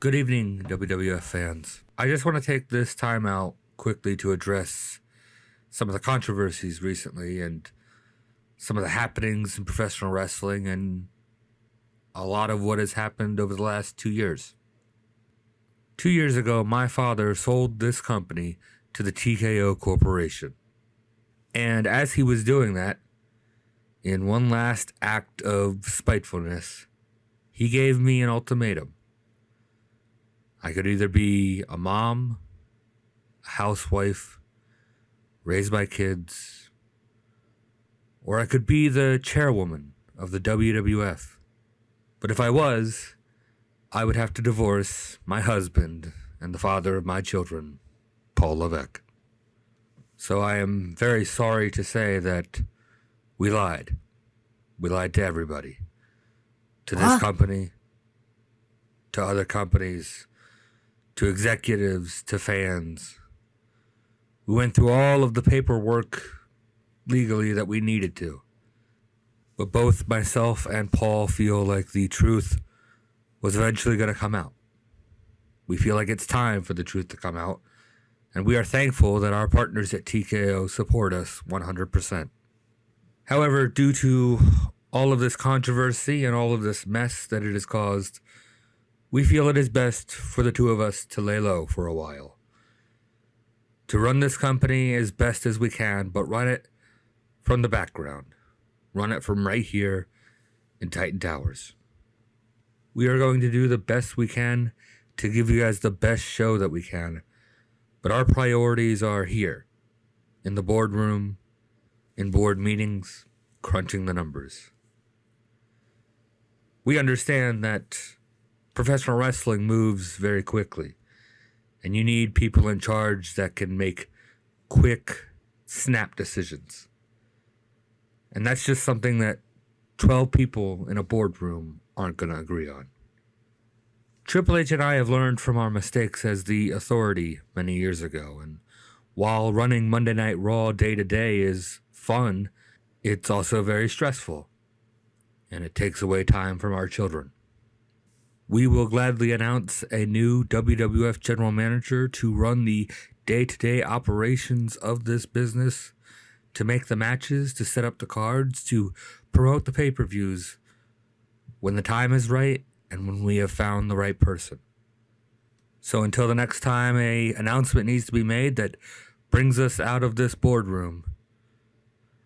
Good evening, WWF fans. I just want to take this time out quickly to address some of the controversies recently and some of the happenings in professional wrestling and a lot of what has happened over the last 2 years. 2 years ago, my father sold this company to the TKO Corporation. And as he was doing that, in one last act of spitefulness, he gave me an ultimatum. I could either be a mom, a housewife, raise my kids, or I could be the chairwoman of the WWF. But if I was, I would have to divorce my husband and the father of my children, Paul Levesque. So I am very sorry to say that we lied. We lied to everybody. To this company, to other companies, to executives, to fans. We went through all of the paperwork legally that we needed to. But both myself and Paul feel like the truth was eventually going to come out. We feel like it's time for the truth to come out, and we are thankful that our partners at TKO support us 100%. However, due to all of this controversy and all of this mess that it has caused, we feel it is best for the two of us to lay low for a while. To run this company as best as we can, but run it from the background. Run it from right here in Titan Towers. We are going to do the best we can to give you guys the best show that we can, but our priorities are here, in the boardroom, in board meetings, crunching the numbers. We understand that professional wrestling moves very quickly, and you need people in charge that can make quick, snap decisions. And that's just something that 12 people in a boardroom aren't going to agree on. Triple H and I have learned from our mistakes as the authority many years ago, and while running Monday Night Raw day to day is fun, it's also very stressful, and it takes away time from our children. We will gladly announce a new WWF General Manager to run the day-to-day operations of this business, to make the matches, to set up the cards, to promote the pay-per-views when the time is right and when we have found the right person. So until the next time an announcement needs to be made that brings us out of this boardroom,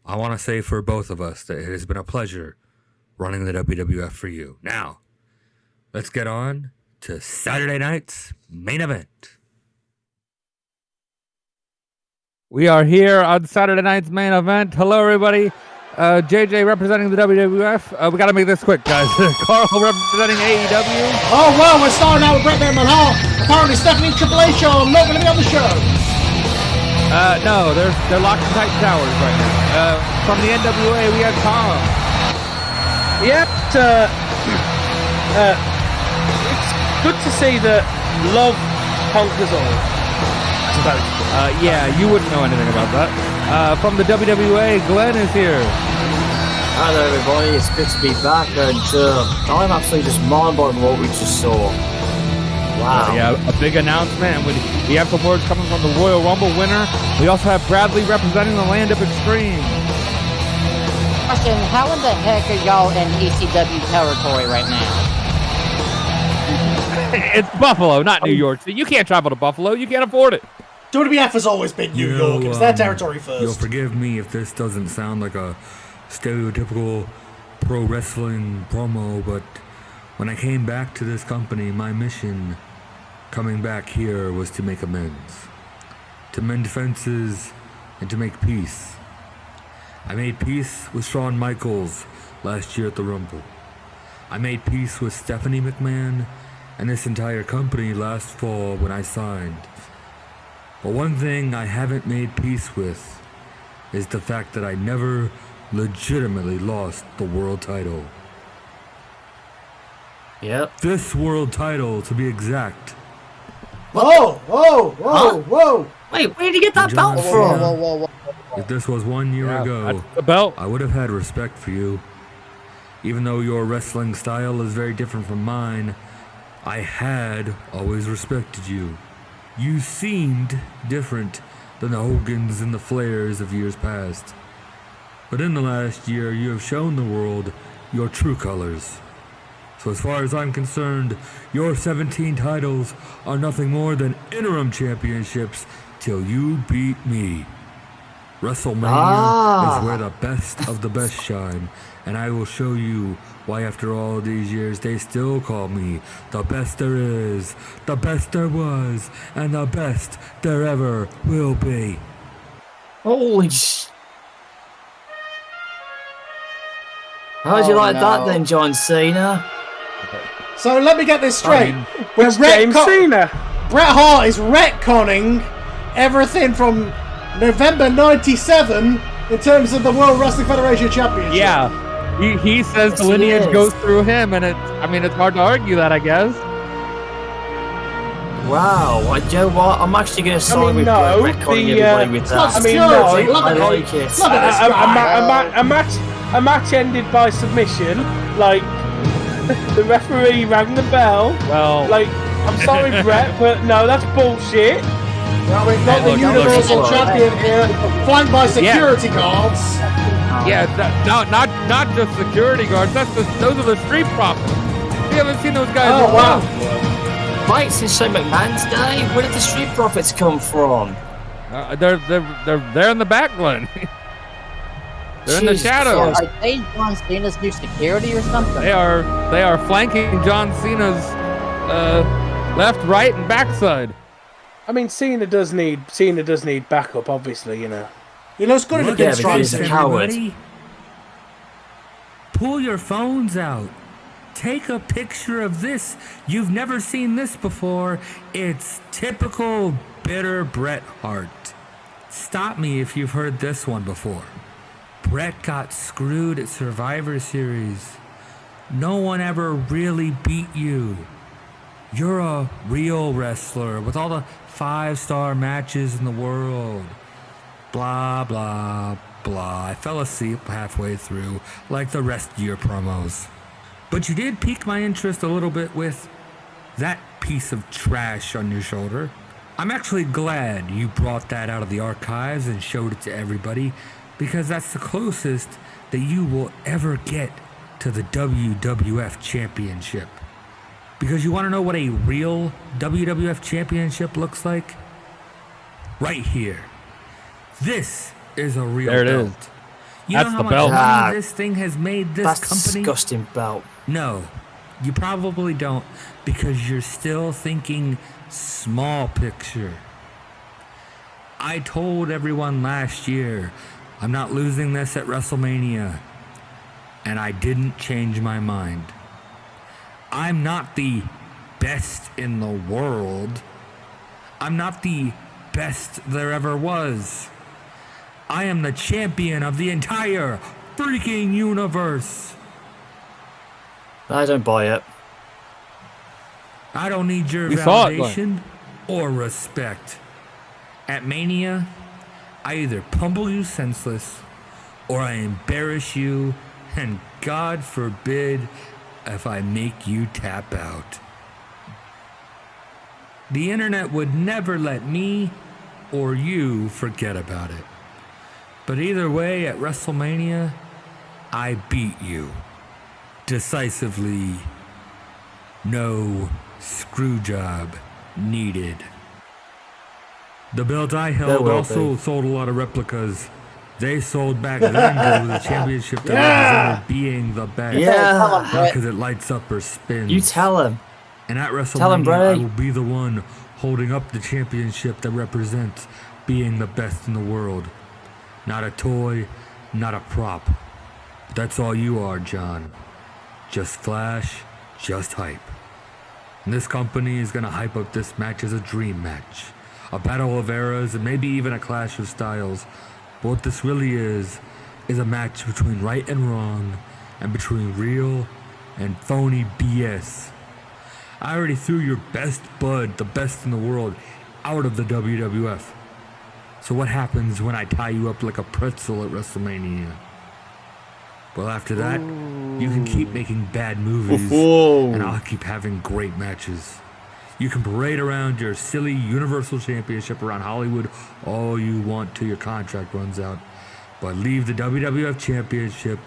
I want to say for both of us that it has been a pleasure running the WWF for you. Now, let's get on to Saturday night's main event. We are here on Saturday night's main event. Hello, everybody. JJ representing the WWF. We got to make this quick, guys. Carl representing AEW. Oh, well, we're starting out with Bret Hart. Apparently, Stephanie and Triple H are not going to be on the show. No, they're locked in Titan Towers right now. From the NWA, we have Tom. Yep. It's good to see that love conquers all. Yeah, you wouldn't know anything about that. From the WWA, Glenn is here. Hello everybody, it's good to be back, and I'm absolutely just mind-blown what we just saw. Wow. Yeah, a big announcement, and we have some words coming from the Royal Rumble winner. We also have Bradley representing the Land of Extreme. Question, how in the heck are y'all in ECW territory right now? It's Buffalo, not New York. So you can't travel to Buffalo. You can't afford it. WWF has always been New York. It's their territory first. You'll forgive me if this doesn't sound like a stereotypical pro wrestling promo, but when I came back to this company, my mission coming back here was to make amends, to mend fences, and to make peace. I made peace with Shawn Michaels last year at the Rumble. I made peace with Stephanie McMahon and this entire company last fall when I signed. But one thing I haven't made peace with is the fact that I never legitimately lost the world title. Yep. This world title, to be exact. Whoa! Wait, where did you get that belt from? Whoa. If this was 1 year ago, The belt. I would have had respect for you. Even though your wrestling style is very different from mine, I had always respected you. You seemed different than the Hogans and the Flairs of years past. But in the last year, you have shown the world your true colors. So as far as I'm concerned, your 17 titles are nothing more than interim championships till you beat me. WrestleMania is where the best of the best shine, and I will show you why after all these years they still call me the best there is, the best there was, and the best there ever will be. Holy sh... How'd you like that then, John Cena? So let me get this straight. We're James Cena. Bret Hart is retconning everything from November '97 in terms of the World Wrestling Federation Championship. Yeah, he says Yes, the he lineage is. goes through him, and it's hard to argue that, I guess. Wow, you know what? I'm actually going to side with no, Bret retconning the, everybody with that. I mean, no, look I at like it. it. Look at this guy. A match ended by submission. Like the referee rang the bell. Well, Like, I'm sorry, Bret, but no, that's bullshit. Well, we've got the Look, Universal look. Champion here, flanked by security guards. yeah, not just security guards. Those are the Street Profits. We haven't seen those guys. Oh, in a wow. while. Right, since Shane McMahon's day, where did the Street Profits come from? They're in the back, Glenn. They're in the Jesus shadows. Christ. Are they John Cena's new security or something? They are flanking John Cena's left, right, and backside. I mean, Cena does need backup, obviously. You know. He looks good in the Look at because he's pinstripes. a coward. everybody. Pull your phones out. Take a picture of this. You've never seen this before. It's typical bitter Bret Hart. Stop me if you've heard this one before. Bret got screwed at Survivor Series. No one ever really beat you. You're a real wrestler with all the 5-star matches in the world. Blah, blah, blah. I fell asleep halfway through, like the rest of your promos. But you did pique my interest a little bit with that piece of trash on your shoulder. I'm actually glad you brought that out of the archives and showed it to everybody, because that's the closest that you will ever get to the WWF Championship. Because you want to know what a real WWF Championship looks like? Right here. This is a real There it belt. is. You That's know how the much belt. money this thing has made this That's company? disgusting belt. No, you probably don't, because you're still thinking small picture. I told everyone last year, I'm not losing this at WrestleMania, and I didn't change my mind. I'm not the best in the world. I'm not the best there ever was. I am the champion of the entire freaking universe. I don't buy it. I don't need your We saw it, Glenn. validation or respect. At Mania, I either pummel you senseless or I embarrass you, and God forbid if I make you tap out. The internet would never let me or you forget about it. But either way, at WrestleMania, I beat you. Decisively. No screw job needed. The belt I There held will also be. sold a lot of replicas. They sold back then because it was a championship that represented being the best. Yeah. Not because it lights up or spins. You tell him. And at Tell him, WrestleMania, Bray. I will be the one holding up the championship that represents being the best in the world. Not a toy, not a prop. That's all you are, John. Just flash, just hype. And this company is gonna hype up this match as a dream match. A battle of eras and maybe even a clash of styles. But what this really is a match between right and wrong, and between real and phony BS. I already threw your best bud, the best in the world, out of the WWF. So what happens when I tie you up like a pretzel at WrestleMania? Well, after that, You can keep making bad movies, Whoa. and I'll keep having great matches. You can parade around your silly Universal Championship around Hollywood all you want till your contract runs out. But leave the WWF Championship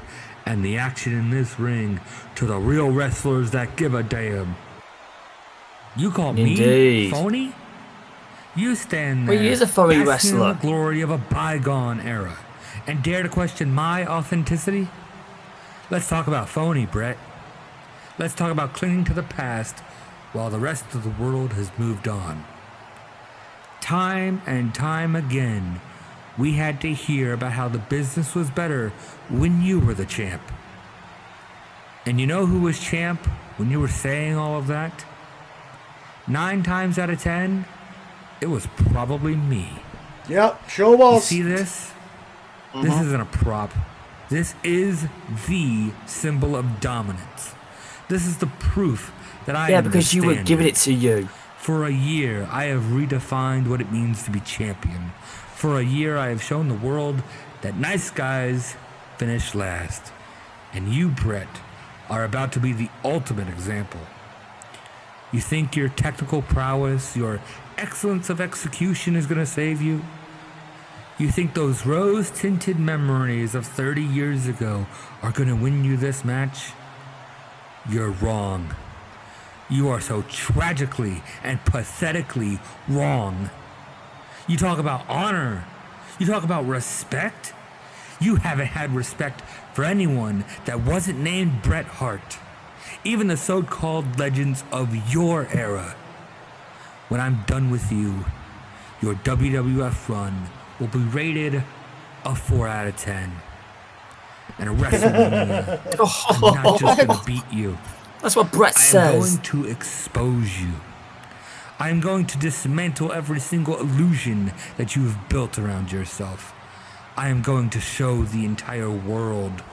and the action in this ring to the real wrestlers that give a damn. You call me Indeed. phony? You stand there, Well, he is a phony basking in wrestler. the glory of a bygone era, and dare to question my authenticity? Let's talk about phony, Bret. Let's talk about clinging to the past while the rest of the world has moved on. Time and time again, we had to hear about how the business was better when you were the champ. And you know who was champ when you were saying all of that? 9 times out of 10, it was probably me. Yep, sure You was. see this? This isn't a prop. This is the symbol of dominance. This is the proof that I Yeah, because you were understand giving it to you. For a year, I have redefined what it means to be champion. For a year, I have shown the world that nice guys finish last. And you, Bret, are about to be the ultimate example. You think your technical prowess, your excellence of execution is going to save you? You think those rose-tinted memories of 30 years ago are going to win you this match? You're wrong. You are so tragically and pathetically wrong. You talk about honor. You talk about respect. You haven't had respect for anyone that wasn't named Bret Hart. Even the so-called legends of your era. When I'm done with you, your WWF run will be rated a 4 out of 10. And a WrestleMania, I'm not just going to beat you. That's what Bret I am says. going to expose you. I am going to dismantle every single illusion that you have built around yourself. I am going to show the entire world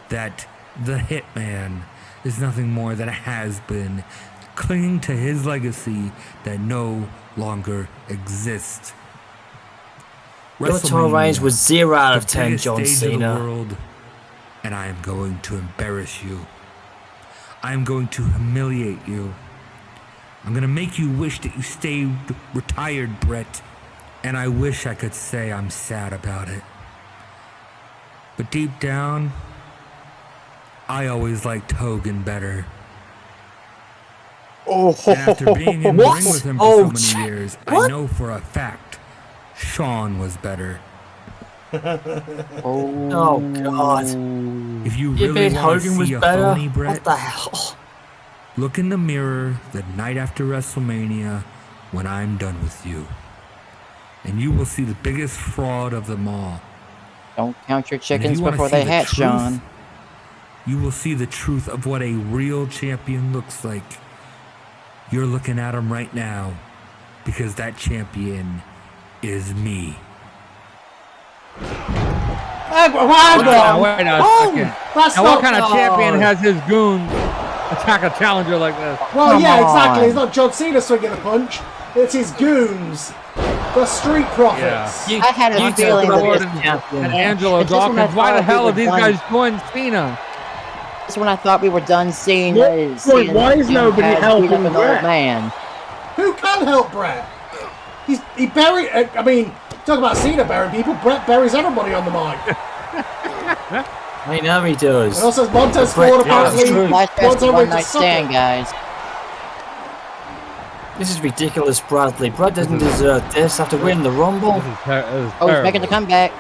that the Hitman is nothing more than a has-been, clinging to his legacy that no longer exists. Your title range was 0 out of the 10, biggest John stage of the Cena. world, and I am going to embarrass you. I am going to humiliate you. I'm going to make you wish that you stayed retired, Bret. And I wish I could say I'm sad about it. But deep down, I always liked Hogan better. Oh, And after being in the ring with him Oh, for so many years, I what? know for a fact Shawn was better. Oh, God. If you You really mean want Hogan to was see a better? phony, Bret, What the hell? look in the mirror the night after WrestleMania when I'm done with you. And you will see the biggest fraud of them all. Don't count your And if chickens you wanna before see they the hatch, truth, John. You will see the truth of what a real champion looks like. You're looking at him right now because that champion is me. Hang on. Wait a Oh, second. that's Now, not. what kind of champion has his goons attack a challenger like this? Well, Come yeah, exactly. on. It's not John Cena swinging a punch. It's his goons, the Street Profits. You, I had a you feeling took that over this- as champion. And Angelo It's just when I Dawkins. Why the thought we hell were have these done- guys joined Cena? That's when I thought we were done seeing What? that. Wait, why is nobody helping an old Bret? man? Who can help Bret? He buried. I mean, talk about Cena burying people. Bret buries everybody on the mic. I know he does. And also, Montez Bret- Ford yeah, that's apparently true. wants Flashback to one everybody to night suck stand, it. guys. This is ridiculous, Bradley. Bret doesn't deserve this after winning the Rumble. This is Oh, he's making the comeback.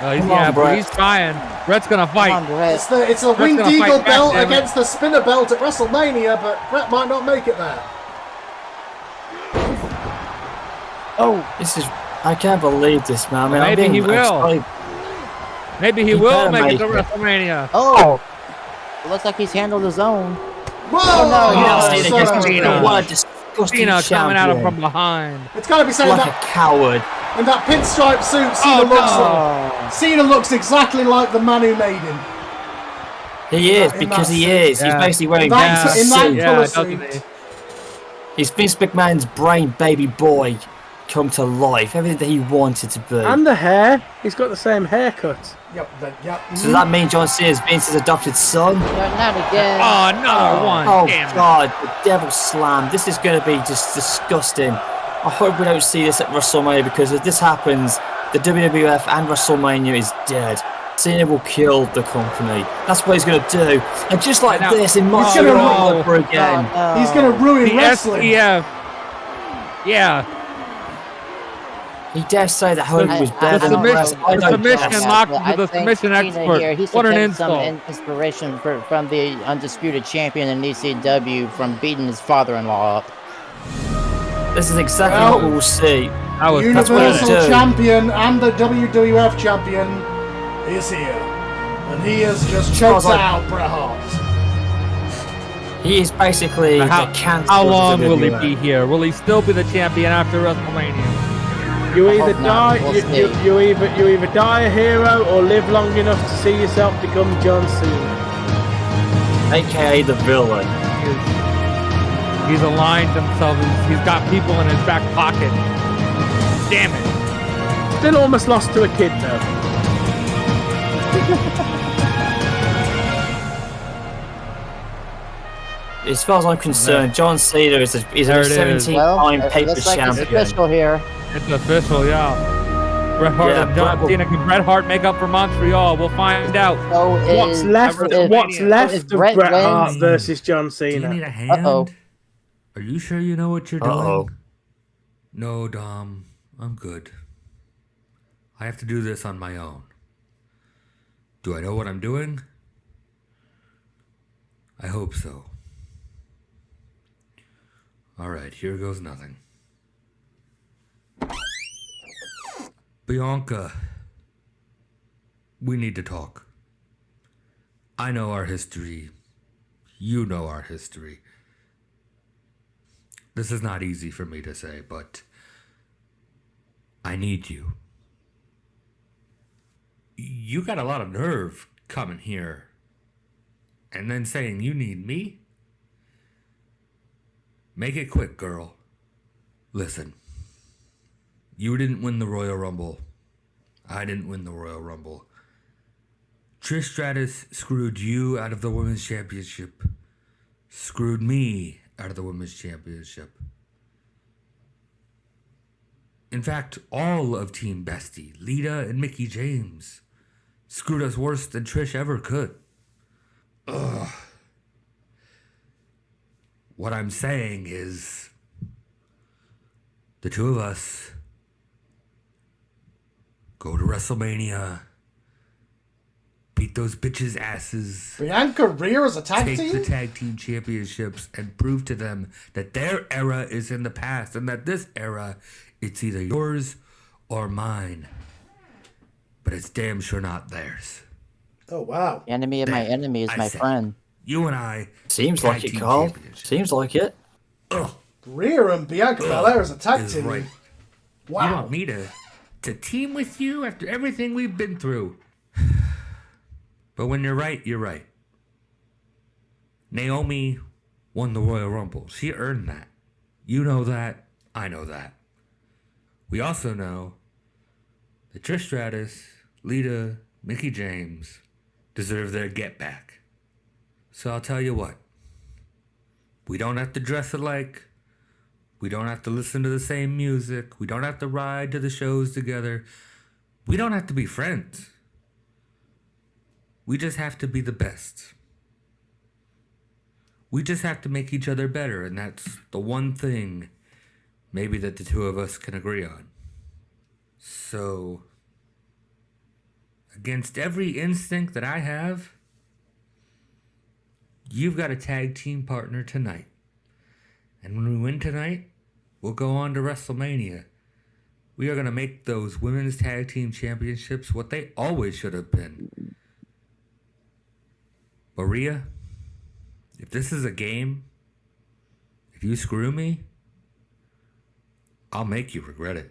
Come Come yeah, on, but Bret. he's trying. Bret's gonna Come on, fight. Bret. It's a Winged gonna fight Eagle back, belt damn it. against the Spinner belt at WrestleMania, but Bret might not make it there. Oh, This is. I can't believe this, man. I mean, Maybe I'm he being will. excited. Maybe he He will better make it to make it. WrestleMania. oh. It looks like he's handled his own. Whoa! no, Yeah, Oh, Cena son against of a Cena. bitch. What a disgusting Cena coming at him champion. from behind. It's got to be said Like a that coward. in that pinstripe suit, Cena looks. Cena looks exactly like the man who made him. He is, in because that he suit. is. Yeah. He's basically wearing That- Vince's in that suit. Yeah, colour doesn't suit. he? He's Vince McMahon's brain baby boy. come to life. Everything that he wanted to be. And the hair. He's got the same haircut. Yep. So does that mean John Cena's Vince's adopted son? No, not again. Oh, another one. Oh Damn it. God, the devil slam. This is going to be just disgusting. I hope we don't see this at WrestleMania, because if this happens, the WWF and WrestleMania is dead. Cena will kill the company. That's what he's going to do. And just like this, in Montreal all over again. He's going to ruin The wrestling. STF. Yeah. He dares say that Hogan was better the than the rest. I the don't submission care. locked but with the I think submission Cena expert. Here, he What an should take some insult. inspiration from the undisputed champion in ECW from beating his father-in-law up. This is exactly Well, what we will see. That was Universal do. Champion and the WWF Champion is here. And he has just choked out Bret Hart. He is basically the cancer. How of the long will he WWF. be here? Will he still be the champion after WrestleMania? You either hope not. die, We'll see. you either die a hero or live long enough to see yourself become John Cena. AKA the villain. He's aligned himself. He's got people in his back pocket. Damn it. Still almost lost to a kid though. As far as I'm concerned, John Cena is a There it is. 17-time Well, paper looks like it's champion. official here. It's official, yeah. Bret Hart Yeah, and John Bret- Cena. Can Bret Hart make up for Montreal? We'll find out. So What's is, left? is- What's is left of Bret Bret Hart wins? versus John Do you need Cena? a hand? Uh-oh. Are you sure you know what you're Uh-oh. doing? No, Dom. I'm good. I have to do this on my own. Do I know what I'm doing? I hope so. Alright, here goes nothing. Bianca, we need to talk. I know our history. You know our history. This is not easy for me to say, but I need you. You got a lot of nerve coming here and then saying you need me? Make it quick, girl. Listen. You didn't win the Royal Rumble. I didn't win the Royal Rumble. Trish Stratus screwed you out of the Women's Championship. Screwed me out of the Women's Championship. In fact, all of Team Bestie, Lita and Mickie James, screwed us worse than Trish ever could. Ugh. What I'm saying is, the two of us go to WrestleMania, beat those bitches' asses, Bianca Rhea as a tag take the team? tag team championships, and prove to them that their era is in the past and that this era, it's either yours or mine. But it's damn sure not theirs. Oh, wow. The enemy of my enemy is I my said, friend. You and I. Seems tag like it, team Carl. championship. Seems like it. Ugh, Rhea and Bianca Belair as a tag is team. right. You Wow. want me to team with you after everything we've been through? But when you're right, you're right. Naomi won the Royal Rumble. She earned that. You know that. I know that. We also know that Trish Stratus, Lita, Mickie James deserve their get back. So I'll tell you what. We don't have to dress alike. We don't have to listen to the same music. We don't have to ride to the shows together. We don't have to be friends. We just have to be the best. We just have to make each other better, and that's the one thing maybe that the two of us can agree on. So, against every instinct that I have, you've got a tag team partner tonight. And when we win tonight, we'll go on to WrestleMania. We are going to make those women's tag team championships what they always should have been. Maria, if this is a game, if you screw me, I'll make you regret it.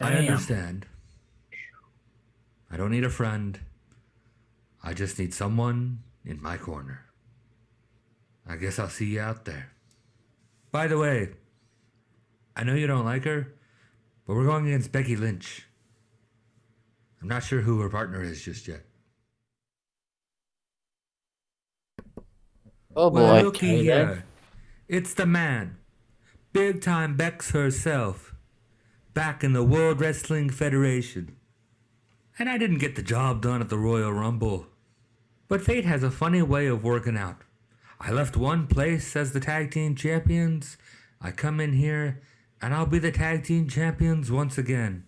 I Damn. understand. I don't need a friend. I just need someone in my corner. I guess I'll see you out there. By the way, I know you don't like her, but we're going against Becky Lynch. I'm not sure who her partner is just yet. Oh Well, boy. looky here. It's the man. Big time Bex herself. Back in the World Wrestling Federation. And I didn't get the job done at the Royal Rumble. But fate has a funny way of working out. I left one place as the tag team champions. I come in here, and I'll be the tag team champions once again.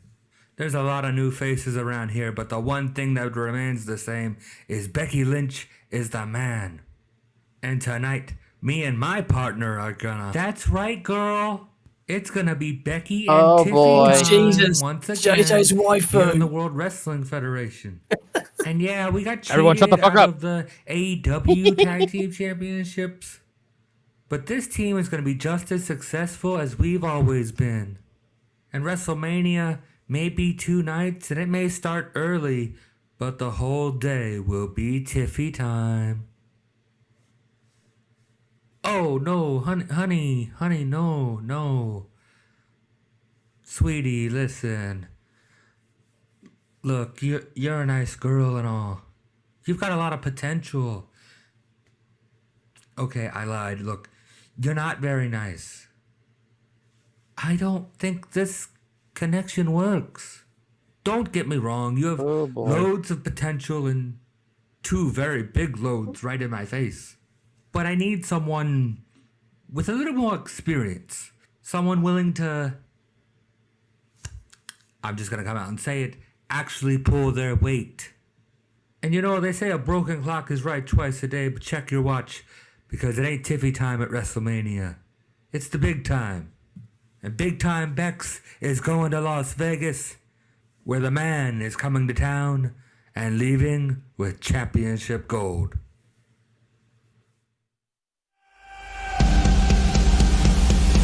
There's a lot of new faces around here, but the one thing that remains the same is Becky Lynch is the man. And tonight, me and my partner are gonna... That's right, girl. It's gonna be Becky and Oh, Tiffy boy. time Jesus. once again JJ's wife. here in the World Wrestling Federation. And yeah, we got Everyone shut the cheated fuck out up. of the AEW Tag Team Championships. But this team is gonna be just as successful as we've always been. And WrestleMania may be 2 nights, and it may start early, but the whole day will be Tiffy time. Oh, no, honey, no. Sweetie, listen. Look, you're a nice girl and all. You've got a lot of potential. Okay, I lied. Look, you're not very nice. I don't think this connection works. Don't get me wrong, you have Oh, boy. loads of potential and 2 very big loads right in my face. But I need someone with a little more experience. Someone willing to, I'm just gonna come out and say it, actually pull their weight. And you know, they say a broken clock is right twice a day, but check your watch, because it ain't Tiffy time at WrestleMania. It's the big time. And big time Bex is going to Las Vegas, where the man is coming to town and leaving with championship gold.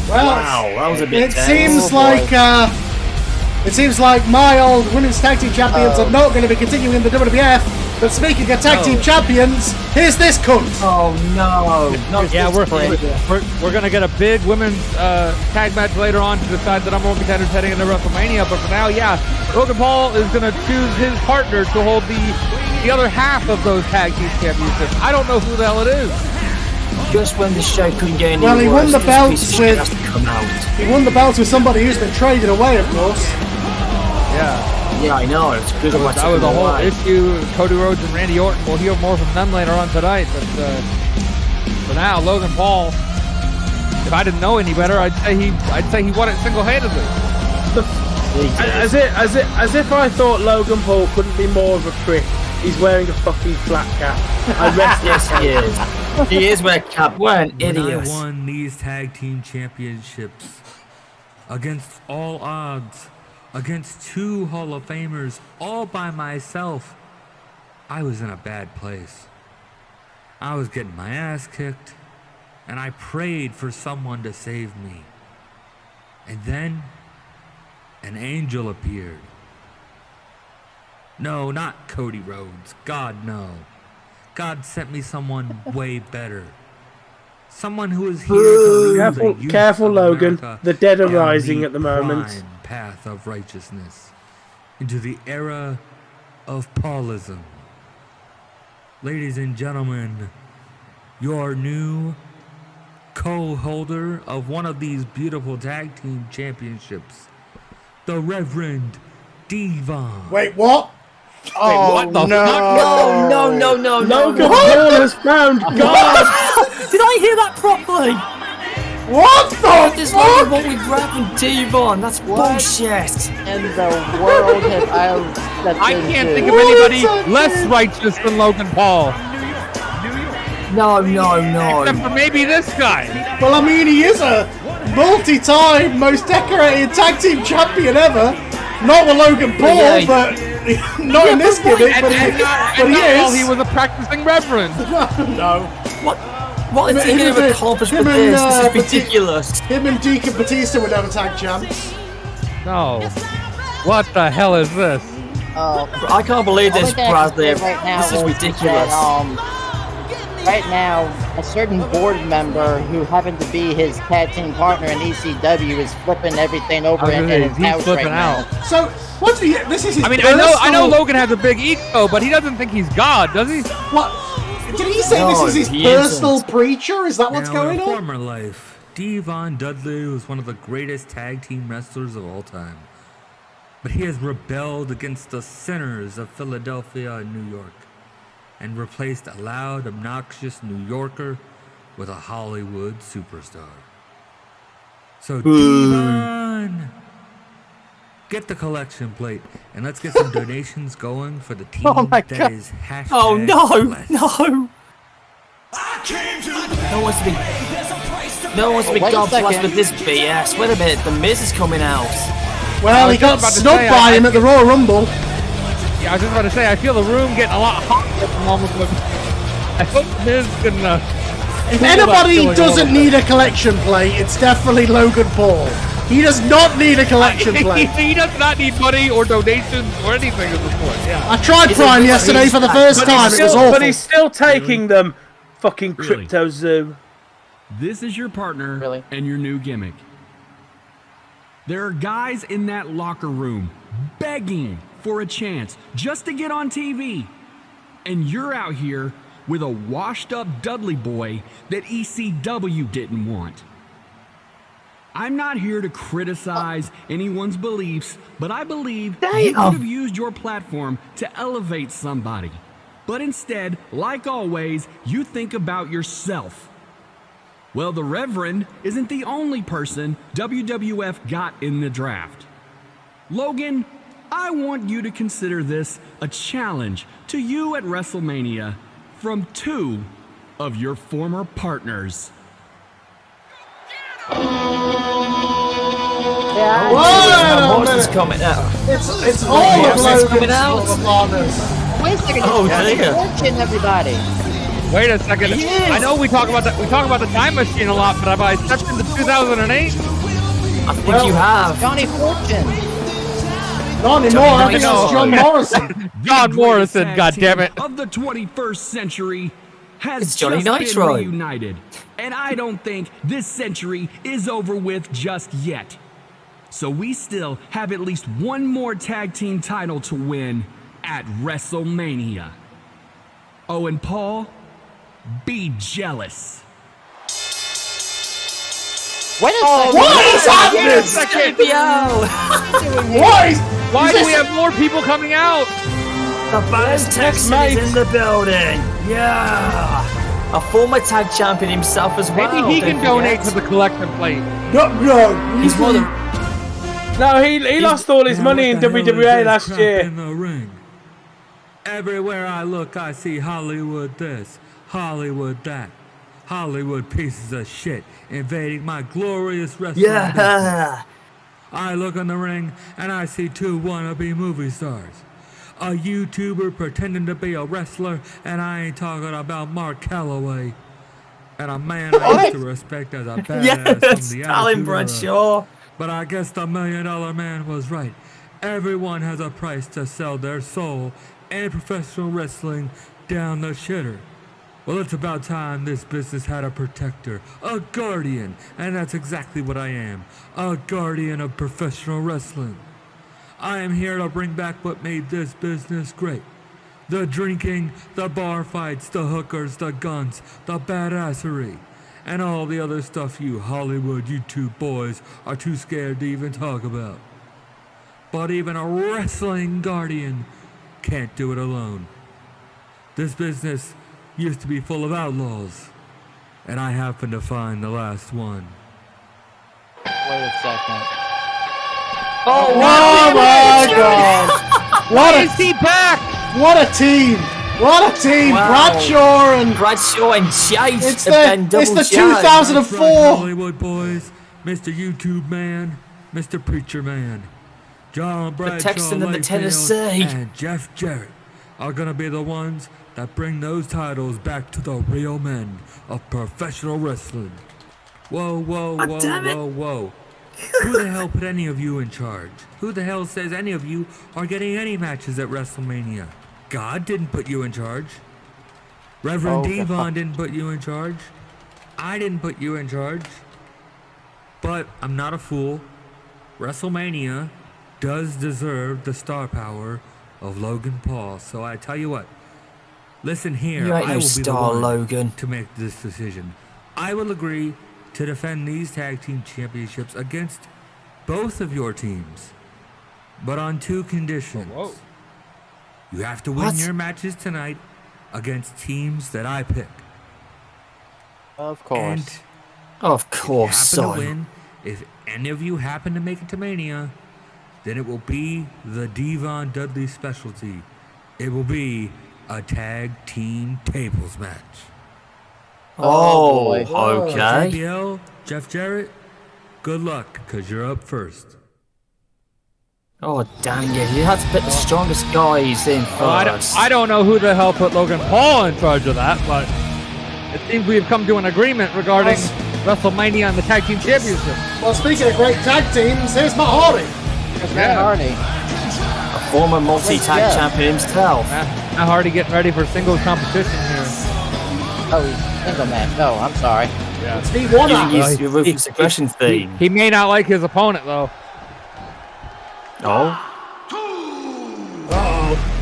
Well, Wow, that was a bit it tense. seems Oh, like my old women's tag team champions are not going to be continuing in the WWF. But speaking of tag team champions, here's this cunt. Oh no! Not Yeah, this prick. we're gonna get a big women's tag match later on to decide the number 1 contenders heading into WrestleMania. But for now, yeah, Logan Paul is gonna choose his partner to hold the other half of those tag team championships. I don't know who the hell it is. Just when the show couldn't get any Well, he worse, won the this belts piece of shit with- has to come out. He won the belts with somebody who's been traded away, of course. Yeah, Yeah, I know. It's good that was a whole issue. Cody Rhodes and Randy Orton. We'll hear more from them later on tonight. But for now, Logan Paul. If I didn't know any better, I'd say he won it single-handedly. As if I thought Logan Paul couldn't be more of a prick. He's wearing a fucking flat cap. I rest Yes, he is. He is wearing a cap. What an When idiot. I won these tag team championships against all odds, against 2 Hall of Famers, all by myself, I was in a bad place. I was getting my ass kicked, and I prayed for someone to save me. And then an angel appeared. No, not Cody Rhodes. God, no. God sent me someone way better. Someone who is here to lead the youth Careful, of Logan. America The dead are down rising the at the moment. prime path of righteousness into the era of Paulism. Ladies and gentlemen, your new co-holder of one of these beautiful tag team championships, the Reverend Devon. Wait, what? Oh, what the no. fuck? No. Logan Paul has found God. Did I hear that properly? What the There's fuck? no what with Reverend Devon. That's bullshit. In the world have I stepped I can't into? think of anybody less righteous than Logan Paul. No. Except for maybe this guy. Well, I mean, he is a multi-time most decorated tag team champion ever. Not with Logan Paul, yeah. but not in this gimmick, but he Well, he is. was a practicing reverend. No. What is he going to accomplish with him and, this? This is Batista- ridiculous. Him and Deacon Batista were never tag champs. No. What the hell is this? I can't believe this, Only thing I can Bradley. say right now This is is ridiculous. that, right now, a certain board member who happened to be his tag team partner in ECW is flipping everything over in his he's house flipping right out. now. So, what's the? This is his. I mean, personal, I know Logan has a big ego, but he doesn't think he's God, does he? What? Did he say No, this is his he personal isn't. preacher? Is that what's Now, going in a on? former life, Devon Dudley was one of the greatest tag team wrestlers of all time. But he has rebelled against the sinners of Philadelphia and New York and replaced a loud, obnoxious New Yorker with a Hollywood superstar. So, Devon, get the collection plate and let's get some donations going for the team Oh my that God. is hashtag Oh no, blessed. no. No one wants to be Wait a God blessed second. with this BS. Wait a minute, the Miz is coming out. Well, he was got just about to snubbed say, by him I at the Royal Rumble. Yeah, I was just about to say, I feel the room getting a lot hotter at the moment. But I hope Miz can. If cool that anybody feeling a doesn't little need a collection plate, it's definitely Logan Paul. He does not need a collection plate. he does not need money or donations or anything at this point. Yeah. I tried He's a Prime rich yesterday for the beast. first But time. he's It was still, awful. but he's still taking them. Fucking Really? Crypto Zoo. This is your partner Really? and your new gimmick. There are guys in that locker room begging for a chance just to get on TV. And you're out here with a washed up Dudley boy that ECW didn't want. I'm not here to criticize anyone's beliefs, but I believe you could have used your platform to elevate somebody. But instead, like always, you think about yourself. Well, the Reverend isn't the only person WWF got in the draft. Logan, I want you to consider this a challenge to you at WrestleMania from 2 of your former partners. Yeah, Whoa! Horse is coming out. It's all Yeah, of it's coming Logan's out. former partners. wait a second. Oh, Johnny dear. Fortune, everybody. Wait a second. He is. I know we talk about the time machine a lot, but have I stepped into 2008? I think you have. Johnny Fortune. Not anymore. I think Nitro. it's John Morrison. John Morrison, Tag God team damn it. Of the 21st century has It's Johnny just Nitro. been reunited. And I don't think this century is over with just yet. So we still have at least one more tag team title to win at WrestleMania. Oh, and Paul, be jealous. Wait a second. What is happening? Why do we have more people coming out? The baddest Texan is in the building. Yeah. A former tag champion himself as well. Maybe he don't can donate to forget. the collection plate. No. He's more than. No, he lost all his money in WWA last year. In the ring. Everywhere I look, I see Hollywood this, Hollywood that. Hollywood pieces of shit invading my glorious wrestling business. Yeah. I look in the ring and I see 2 wannabe movie stars. A YouTuber pretending to be a wrestler, and I ain't talking about Mark Calloway. And a man I used to respect as a badass Yes, from the Stalin Attitude Era. Bradshaw. But I guess the $1 Million Man was right. Everyone has a price to sell their soul and professional wrestling down the shitter. Well, it's about time this business had a protector, a guardian, and that's exactly what I am, a guardian of professional wrestling. I am here to bring back what made this business great. The drinking, the bar fights, the hookers, the guns, the badassery, and all the other stuff you Hollywood YouTube boys are too scared to even talk about. But even a wrestling guardian can't do it alone. This business used to be full of outlaws, and I happen to find the last one. Wait a second. Oh my God! Why is he back? What a team! What a team! Wow. Bradshaw and Bradshaw and Chase it's have been the double it's the charged. 2004. That's right, Hollywood boys, Mr. YouTube Man, Mr. Preacher Man, John Bradshaw, Texan and the Layfield, Tennessee. and Jeff Jarrett are gonna be the ones that bring those titles back to the real men of professional wrestling. Whoa, whoa, God whoa, damn it. whoa, whoa. Who the hell put any of you in charge? Who the hell says any of you are getting any matches at WrestleMania? God didn't put you in charge. Reverend Oh, Devon didn't put you in charge. I didn't put you in charge. But I'm not a fool. WrestleMania does deserve the star power of Logan Paul. So I tell you what, listen here. You ain't I no will be the star, one Logan. to make this decision. I will agree to defend these tag team championships against both of your teams, but on 2 conditions. Whoa. You have to win What? your matches tonight against teams that I pick. Of course. And Of if you course, happen to son. win, if any of you happen to make it to Mania, then it will be the Devon Dudley specialty. It will be a tag team tables match. Oh, boy. okay. JBL, Jeff Jarrett, good luck, because you're up first. Oh, dang it. You had to put the strongest guys in Well, first. I don't know who the hell put Logan Paul in charge of that, but it seems we've come to an agreement regarding WrestleMania and the Tag Team Championship. Well, speaking of great tag teams, here's Matt Hardy. There's Matt Hardy. A former multi-tag Yeah. champion himself. Matt Hardy getting ready for singles competition here. Oh, he's single match. No, I'm sorry. It's V1 Using act. his your Ruthless Aggression theme. He may not like his opponent, though. Oh.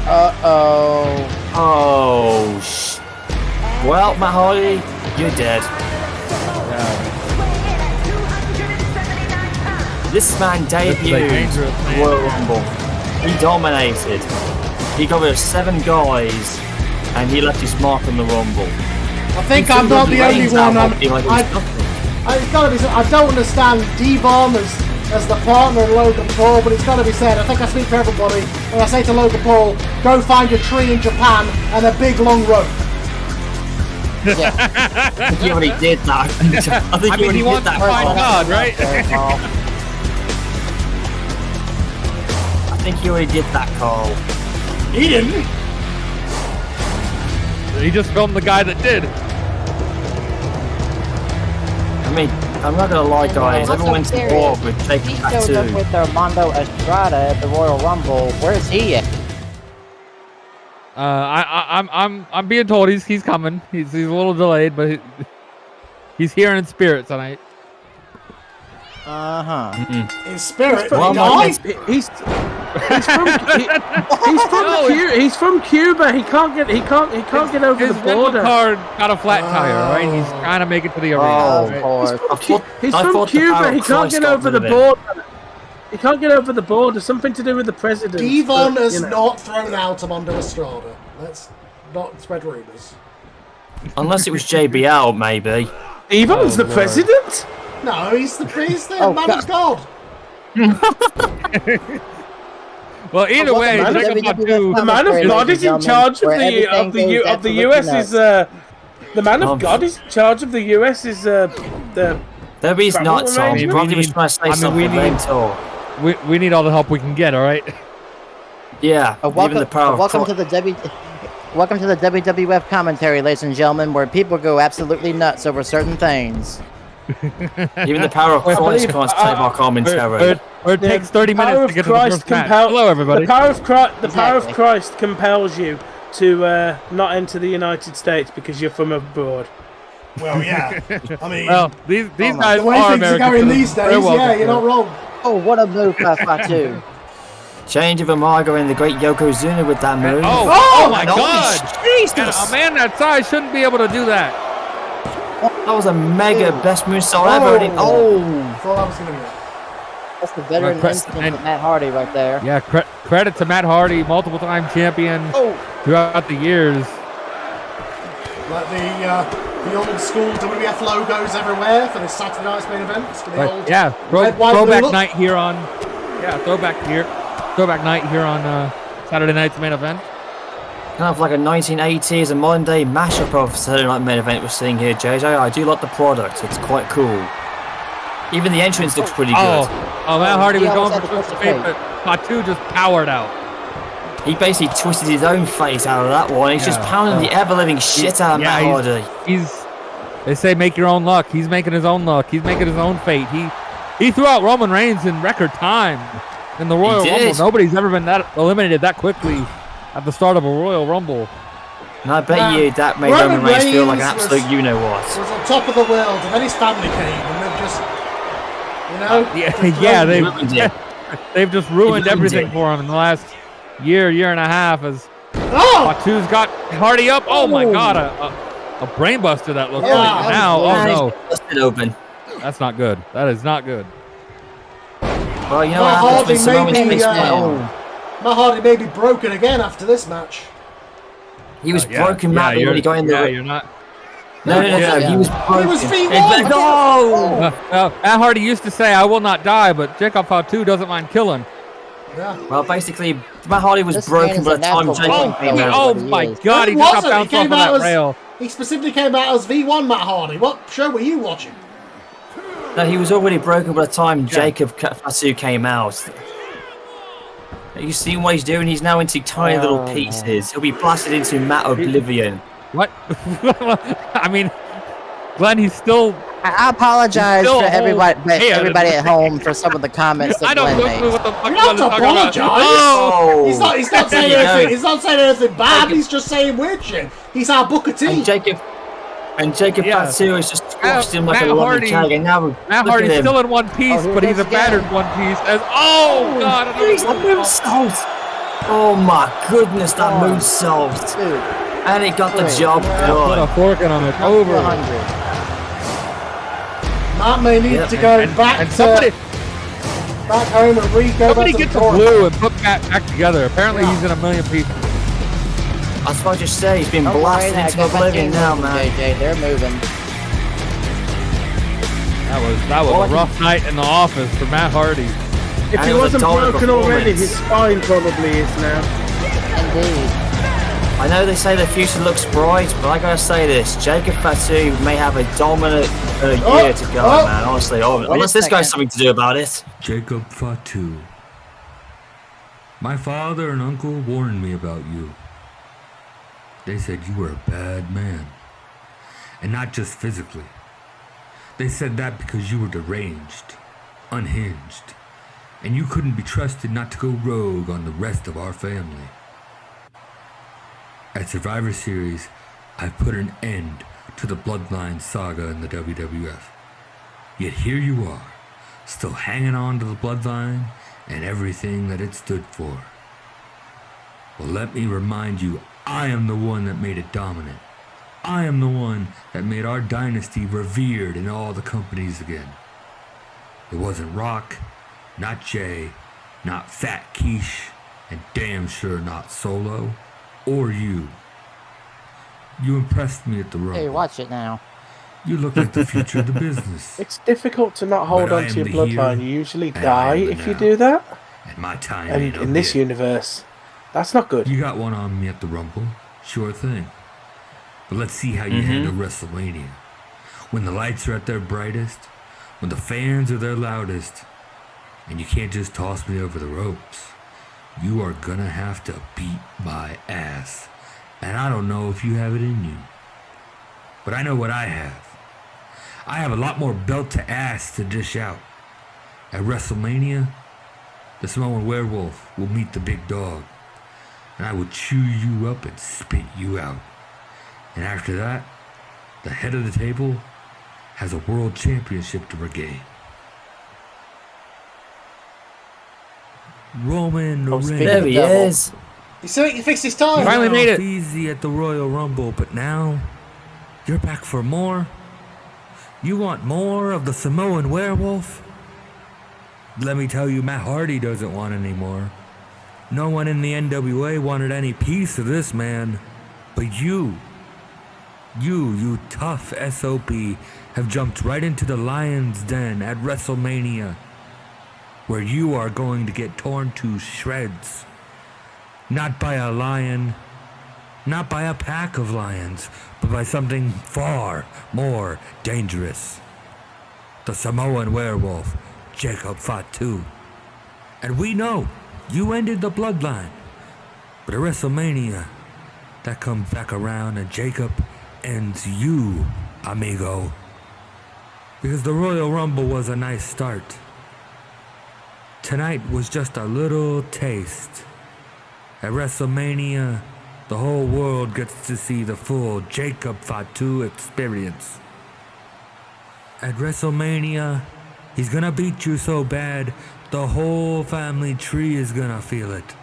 Uh-oh. Oh, well, Matt Hardy, you're dead. This man debuted dangerous, man. Royal Rumble. He dominated. He got rid of 7 guys, and he left his mark on the Rumble. I think I'm not the only one. It's gotta be. I don't understand Devon as the partner of Logan Paul, but it's gotta be said. I think I speak for everybody when I say to Logan Paul, go find a tree in Japan and a big long rope. Yeah. I think he already did that. I think I mean, he did wants that. to find God, right? I think he already did that, Carl. He didn't. He just filmed the guy that did. I mean, I'm not gonna lie, guys. Everyone's on board with He taking that showed up too. with Armando Estrada at the Royal Rumble. Where's he at? I'm being told he's coming. He's a little delayed, but he's here in spirit tonight. Uh-huh. In spirit, Well, he my- died. He's from Cuba. He can't get over His the rental border. car got a flat tire, right? He's trying to make it to the arena. Oh, right? Of course. He's I from thought the power Cuba. of He can't Christ get got over the rid of him. border. He can't get over the border. Something to do with the president. Devon but, has you know. not thrown out Armando Estrada. Let's not spread rumours. Unless it was JBL, maybe. Devon's the president. No, he's the Oh, man of God. Well, either Well, way, welcome to check out WWF two. The man of Ladies God and is in gentlemen, charge where of everything the goes of the absolutely US is nuts. the man of God is in charge of the US is the There is Travel not, Tom. arrangement? Probably was trying to say I mean, something we then, need- Tom. We need all the help we can get, all right? Yeah, Welcome, even the power of welcome Christ. to the WWF commentary, ladies and gentlemen, where people go absolutely nuts over certain things. Even the power of Christ can't save our commentary. Or it takes 30 power minutes of to get to the Christ first match. compel- Hello, everybody. The power of Christ, Exactly. compels you to not enter the United States because you're from abroad. Well, yeah. I mean, Well, these guys the way are things are American. going these days, yeah, you're not wrong. Oh, what a move by Fatu. Change of Umaga and the great Yokozuna with that move. Oh my Holy God! Jesus! And a man that size shouldn't be able to do that. That was a mega best movesaw ever. Oh! That's all I was going to get. That's the veteran Well, instinct and- of Matt Hardy right there. Yeah, credit to Matt Hardy, multiple time champion throughout the years. Like the old school WWF logos everywhere for the Saturday night's main events. For the Right, old yeah, red, white, throwback blue look. night here on. Yeah, throwback night here on Saturday night's main event. Kind of like a 1980s and modern day mashup of Saturday Night Main Event we're seeing here, JJ. I do like the product. It's quite cool. Even the entrance looks pretty good. Oh, Matt Hardy He was going almost for had to first push the fate, but Fatu just powered out. He basically twisted his own face out of that one. He's just Yeah. pounding the ever-living shit out of Matt Hardy. They say make your own luck. He's making his own luck. He's making his own fate. He threw out Roman Reigns in record time in the Royal He Rumble. did. Nobody's ever been eliminated that quickly at the start of a Royal Rumble. And I bet you that made Roman Reigns feel like an absolute you-know-what. Was on top of the world, and then his family came, and they've just, they've just ruined everything for him in the last year and a half. As Fatu's got Hardy up. Oh my God, a brainbuster that looks like now. Oh no, busted open. That's not good. That is not good. Well, you know what happens when Matt Hardy may be broken again after this match. He was broken, Matt, when he got in there. You're not. No, he was broken. He was V1. No! Matt Hardy used to say, "I will not die," but Jacob Fatu doesn't mind killing. Yeah. Well, basically, Matt Hardy was broken by the time Jacob came out. Oh my God, he just got bounced off of that rail. He specifically came out as V1 Matt Hardy. What show were you watching? No, he was already broken by the time Jacob Fatu came out. You seen what he's doing? He's now into tiny little pieces. He'll be blasted into Matt Oblivion. What? I mean, Glenn, he's still. I apologize for everybody at home for some of the comments that Glenn made. What the fuck You don't have to apologize. Oh! He's not saying anything. He's not saying anything bad. He's just saying weird shit. He's our Booker T. And Jacob Fatu has just squashed him like a lovely tag. And now Matt Hardy's still in one piece, but he's a battered one piece. God! He's a moonsault. Oh my goodness, that moonsault. And he got the job done. Put a fork in him. It's over. Matt may need to go back home and somebody get the glue and put Matt back together. Apparently he's in a million pieces. I was about to say, he's been blasted into oblivion now, man. JJ, they're moving. That was a rough night in the office for Matt Hardy. If he wasn't broken already, his spine probably is now. Indeed. I know they say the future looks bright, but I gotta say this: Jacob Fatu may have a dominant year to go, man. Honestly, unless this guy's something to do about it. Jacob Fatu. My father and uncle warned me about you. They said you were a bad man. And not just physically. They said that because you were deranged, unhinged, and you couldn't be trusted not to go rogue on the rest of our family. At Survivor Series, I put an end to the Bloodline saga in the WWF. Yet here you are, still hanging on to the Bloodline and everything that it stood for. Well, let me remind you, I am the one that made it dominant. I am the one that made our dynasty revered in all the companies again. It wasn't Rock, not Jay, not Fat Quiche, and damn sure not Solo, or you. You impressed me at the Rumble. Hey, watch it now. You look like the future of the business. It's difficult to not hold on to your bloodline. You usually die if you do that. And my time and in this universe, that's not good. You got one on me at the Rumble, sure thing. But let's see how you handle WrestleMania. When the lights are at their brightest, when the fans are their loudest, and you can't just toss me over the ropes. You are gonna have to beat my ass. And I don't know if you have it in you. But I know what I have. I have a lot more belt to ass to dish out. At WrestleMania, the Samoan werewolf will meet the big dog. And I will chew you up and spit you out. And after that, the head of the table has a world championship to regain. Roman Reigns. There he is. You fixed his time. Finally made it. Easy at the Royal Rumble, but now you're back for more. You want more of the Samoan werewolf? Let me tell you, Matt Hardy doesn't want any more. No one in the NWA wanted any piece of this man, but you tough SOP, have jumped right into the lion's den at WrestleMania, where you are going to get torn to shreds. Not by a lion, not by a pack of lions, but by something far more dangerous. The Samoan werewolf, Jacob Fatu. And we know you ended the bloodline, but at WrestleMania, that comes back around and Jacob ends you, amigo. Because the Royal Rumble was a nice start. Tonight was just a little taste. At WrestleMania, the whole world gets to see the full Jacob Fatu experience. At WrestleMania, he's gonna beat you so bad, the whole family tree is gonna feel it.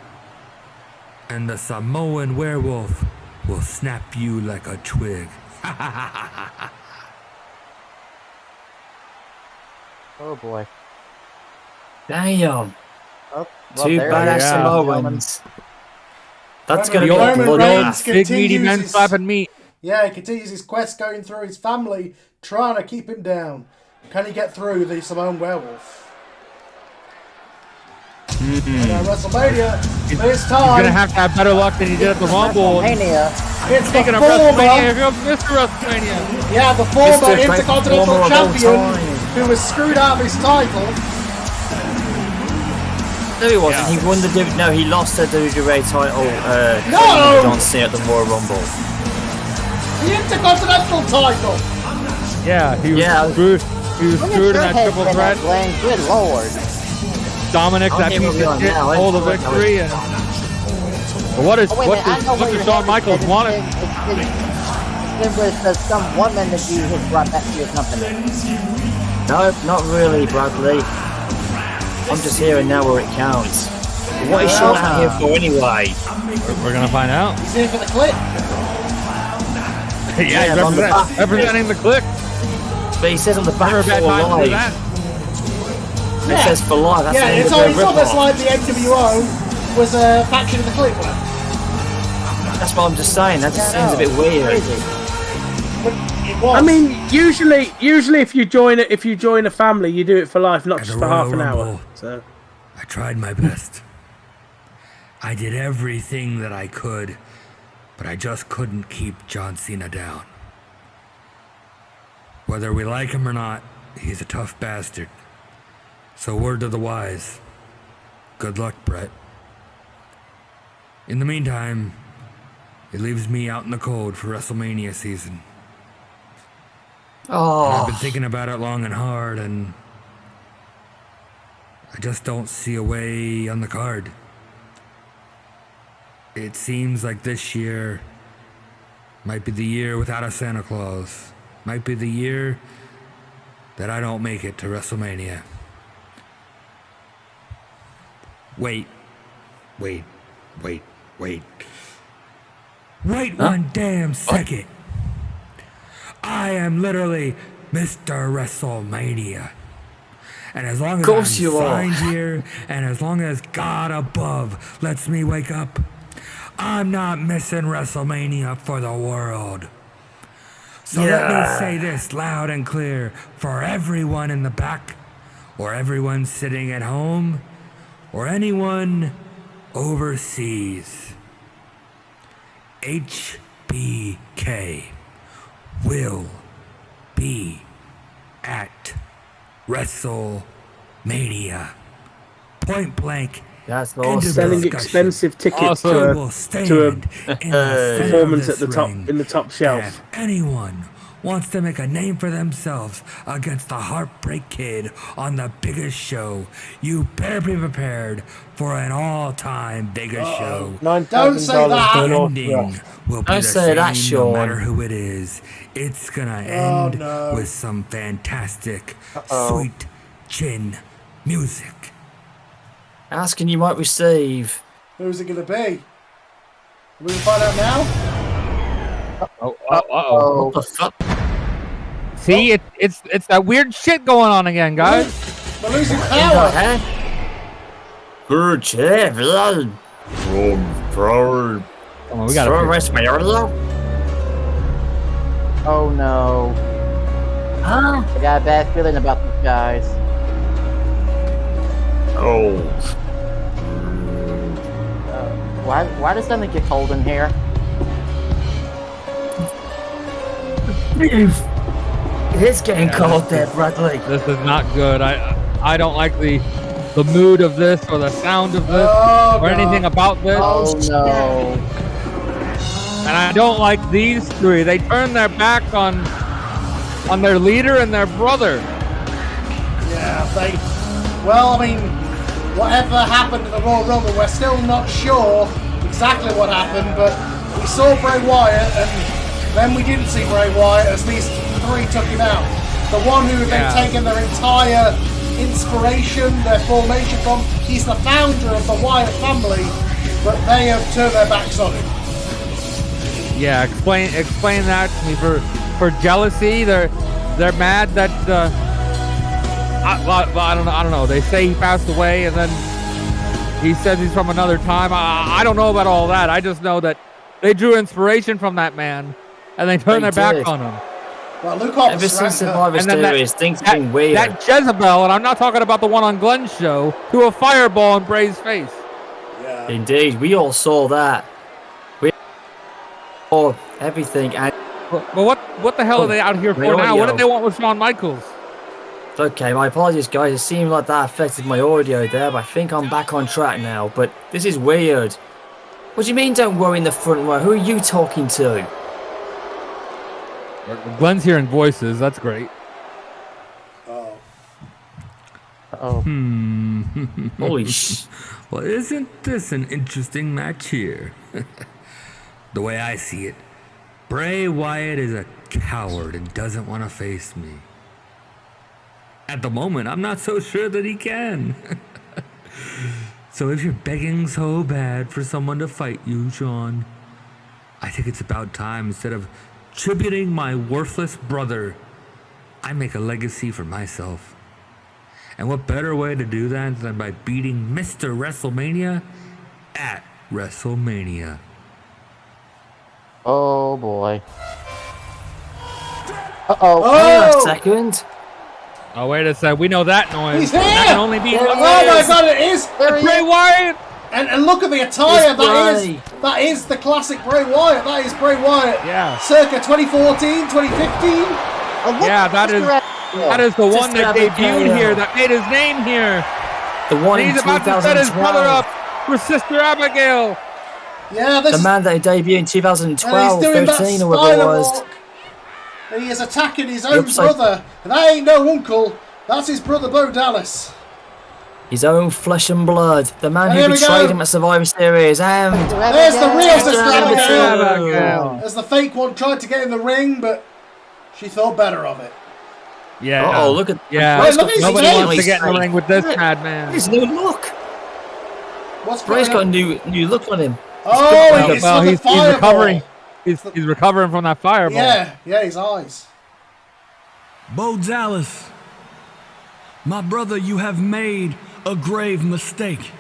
And the Samoan werewolf will snap you like a twig. Oh boy. Damn. Oh, Two there badass it is, Samoans. That's going to Roman be Roman bloody. Reigns Big meaty continues men his- slapping meat. Yeah, he continues his quest going through his family, trying to keep him down. Can he get through the Samoan werewolf? And at WrestleMania, this time, He's gonna have better luck than he did at the Rumble. WrestleMania. it's the Speaking of WrestleMania, here former, comes Mr. WrestleMania. yeah, the former Mr. Great Intercontinental Performer of all Champion time. who was screwed out of his title. No, he wasn't. He won the no. He lost the WWE title. No! John Cena at the Royal Rumble. The Intercontinental title. Yeah, he was Yeah. screwed. He was Look at screwed in your that head triple spin threat. up, Glenn. Good lord. Dominic, that Okay, piece moving of on shit, now. stole the Let's- victory. And but what Oh, wait a minute, I know what where does your Shawn head Michaels is. want? It's been with some woman that you have brought back to your company. No, not really, Bradley. I'm just hearing now where it counts. What is Shawn out here for anyway? We're gonna find out. He's here for the clip. Yeah, on the back. representing the click. But he says on the back Never a for bad time to do life. that. It says for life. That's Yeah, the it's end of the almost rip-off. like the NWO was a faction of the clip. That's what I'm just saying. That just seems a bit weird. Crazy. But it was. I mean, usually if you join a family, you do it for life, not At just the for half Royal an hour. Rumble. So I tried my best. I did everything that I could, but I just couldn't keep John Cena down. Whether we like him or not, he's a tough bastard. So word to the wise. Good luck, Bret. In the meantime, it leaves me out in the cold for WrestleMania season. I've been Oh, thinking about it long and hard, and I just don't see a way on the card. It seems like this year might be the year without a Santa Claus. Might be the year that I don't make it to WrestleMania. Wait one damn second. I am literally Mr. WrestleMania. And as long as I'm course you are. signed here, and as long as God above lets me wake up, I'm not missing WrestleMania for the world. So let me say this loud and clear for everyone in the back, or everyone sitting at home, or anyone overseas. HBK will be at WrestleMania. Point blank. that's End awesome. of selling discussion. expensive tickets I to will stand to in the center a of performance at this the top ring. in the top And shelf. if anyone wants to make a name for themselves against the Heartbreak Kid on the biggest show, you better be prepared for an all-time biggest show. Don't say that. The ending will be Don't the say same that, no Sean. matter who it is. It's gonna end no. with some fantastic, sweet chin music. Asking you might receive. Who's it going to be? We can find out now. Oh, What the fuck? See, it's that weird shit going on again, guys. We're losing What power. the heck? Good champion. From Come on, we gotta. WrestleMania. oh no. Huh? I got a bad feeling about these guys. Oh. Why does something get cold in here? It is getting cold there, Bradley. This is not good. I don't like the mood of this or the sound of this Oh, or anything God. about this. Oh no. And I don't like these three. They turn their back on their leader and their brother. Yeah, well, I mean, whatever happened at the Royal Rumble, we're still not sure exactly what happened, but we saw Bray Wyatt, and then we didn't see Bray Wyatt as these three took him out. The one who had then taken their entire inspiration, their formation from. He's the founder of the Wyatt family, but they have turned their backs on him. Yeah, explain that to me. For jealousy, they're mad that I don't know. They say he passed away, and then he says he's from another time. I don't know about all that. I just know that they drew inspiration from that man, and they turned their back on him. Well, Luke Harper ever since Survivor Series, things have been weird. That Jezebel, and I'm not talking about the one on Glenn's show, threw a fireball in Bray's face. Yeah. Indeed, we all saw that. We saw everything. And but what the hell are they out here for now? What did they want with Shawn Michaels? Okay, my apologies, guys. It seemed like that affected my audio there, but I think I'm back on track now. But this is weird. What do you mean, don't worry in the front row? Who are you talking to? Glenn's hearing voices. That's great. Holy sh! Well, isn't this an interesting match here? The way I see it, Bray Wyatt is a coward and doesn't want to face me. At the moment, I'm not so sure that he can. So if you're begging so bad for someone to fight you, Sean, I think it's about time, instead of tributing my worthless brother, I make a legacy for myself. And what better way to do that than by beating Mr. WrestleMania at WrestleMania? Oh boy. Hang on a second. Oh, wait a second. We know that noise. He's here! That can only be Oh my God, it is! Bray Wyatt! And look at the attire. That is the classic Bray Wyatt. That is Bray Wyatt. Yeah. Circa 2014, 2015. Yeah, that is the one that debuted here, that made his name here. The one and he's in about to set his brother up for Sister Abigail. Yeah, the man that debuted in 2012, 13 or whatever it was. Walk. And he is attacking his own brother. And that ain't no uncle. That's his brother Bo Dallas. His own flesh and blood. The man who betrayed him at Survivor Series. And there's the real Sister Abigail. As the fake one tried to get in the ring, but she thought better of it. Yeah. Oh, look at nobody wants to get in the ring with this madman. His new look. Bray's got a new look on him. Oh, he's recovering. He's recovering from that fireball. Yeah, his eyes. Bo Dallas, my brother, you have made a grave mistake.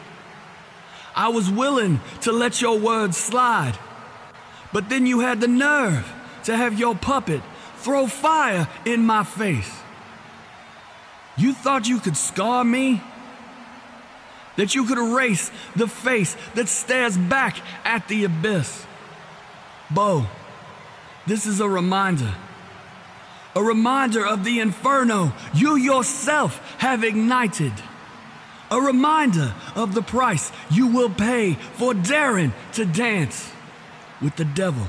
I was willing to let your words slide, but then you had the nerve to have your puppet throw fire in my face. You thought you could scar me? That you could erase the face that stares back at the abyss? Bo, this is a reminder of the inferno you yourself have ignited. A reminder of the price you will pay for daring to dance with the devil.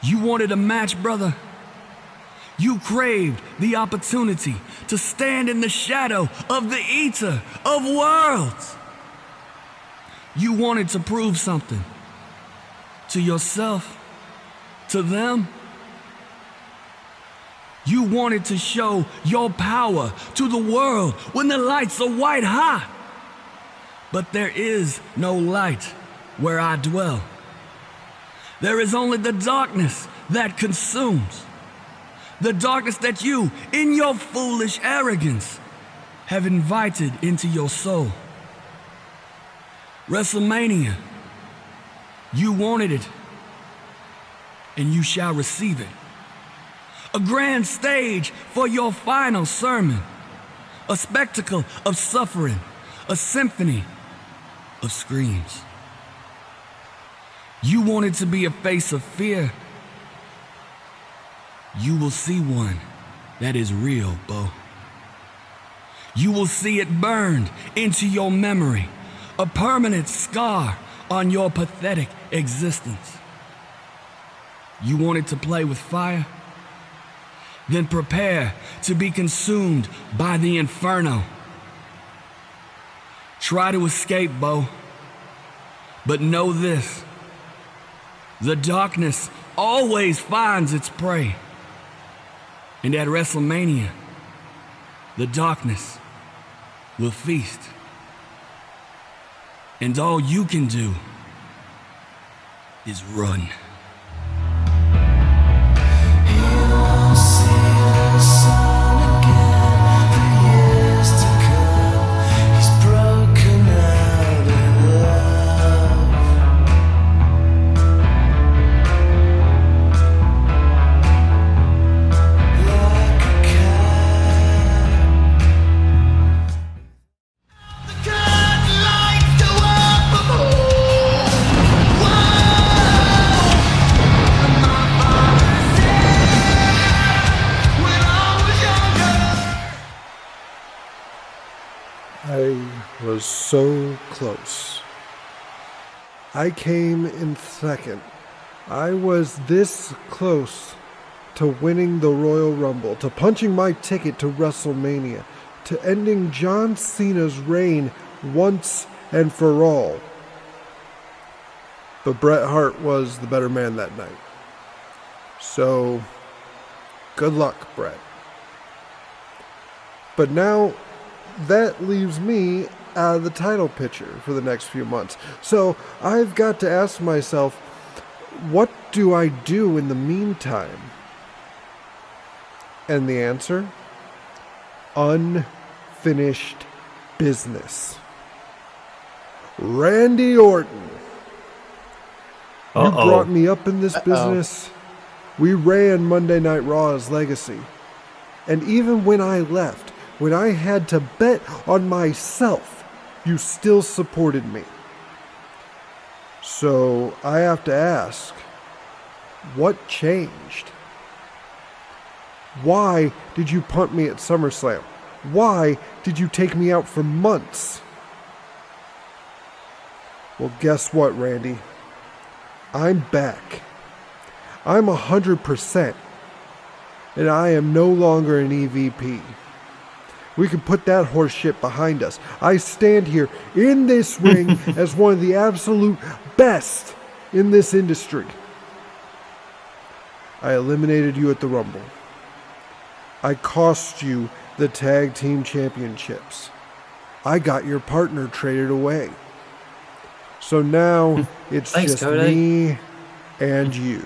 You wanted a match, brother. You craved the opportunity to stand in the shadow of the Eater of Worlds. You wanted to prove something. To yourself, to them. You wanted to show your power to the world when the lights are white hot. But there is no light where I dwell. There is only the darkness that consumes. The darkness that you, in your foolish arrogance, have invited into your soul. WrestleMania. You wanted it, and you shall receive it. A grand stage for your final sermon. A spectacle of suffering. A symphony of screams. You wanted to be a face of fear. You will see one that is real, Bo. You will see it burned into your memory. A permanent scar on your pathetic existence. You wanted to play with fire? Then prepare to be consumed by the inferno. Try to escape, Bo. But know this, The darkness always finds its prey. And at WrestleMania, the darkness will feast. And all you can do is run. I was so close. I came in second. I was this close to winning the Royal Rumble, to punching my ticket to WrestleMania, to ending John Cena's reign once and for all. But Bret Hart was the better man that night. So, good luck, Bret. But now, that leaves me out of the title picture for the next few months. So I've got to ask myself, what do I do in the meantime? And the answer? Unfinished business. Randy Orton. You brought me up in this business. We ran Monday Night Raw's legacy. And even when I left, when I had to bet on myself, you still supported me. So I have to ask, what changed? Why did you punt me at SummerSlam? Why did you take me out for months? Well, guess what, Randy? I'm back. I'm 100%. And I am no longer an EVP. We can put that horse shit behind us. I stand here in this ring as one of the absolute best in this industry. I eliminated you at the Rumble. I cost you the tag team championships. I got your partner traded away. So now it's Thanks, just Cody. me and you.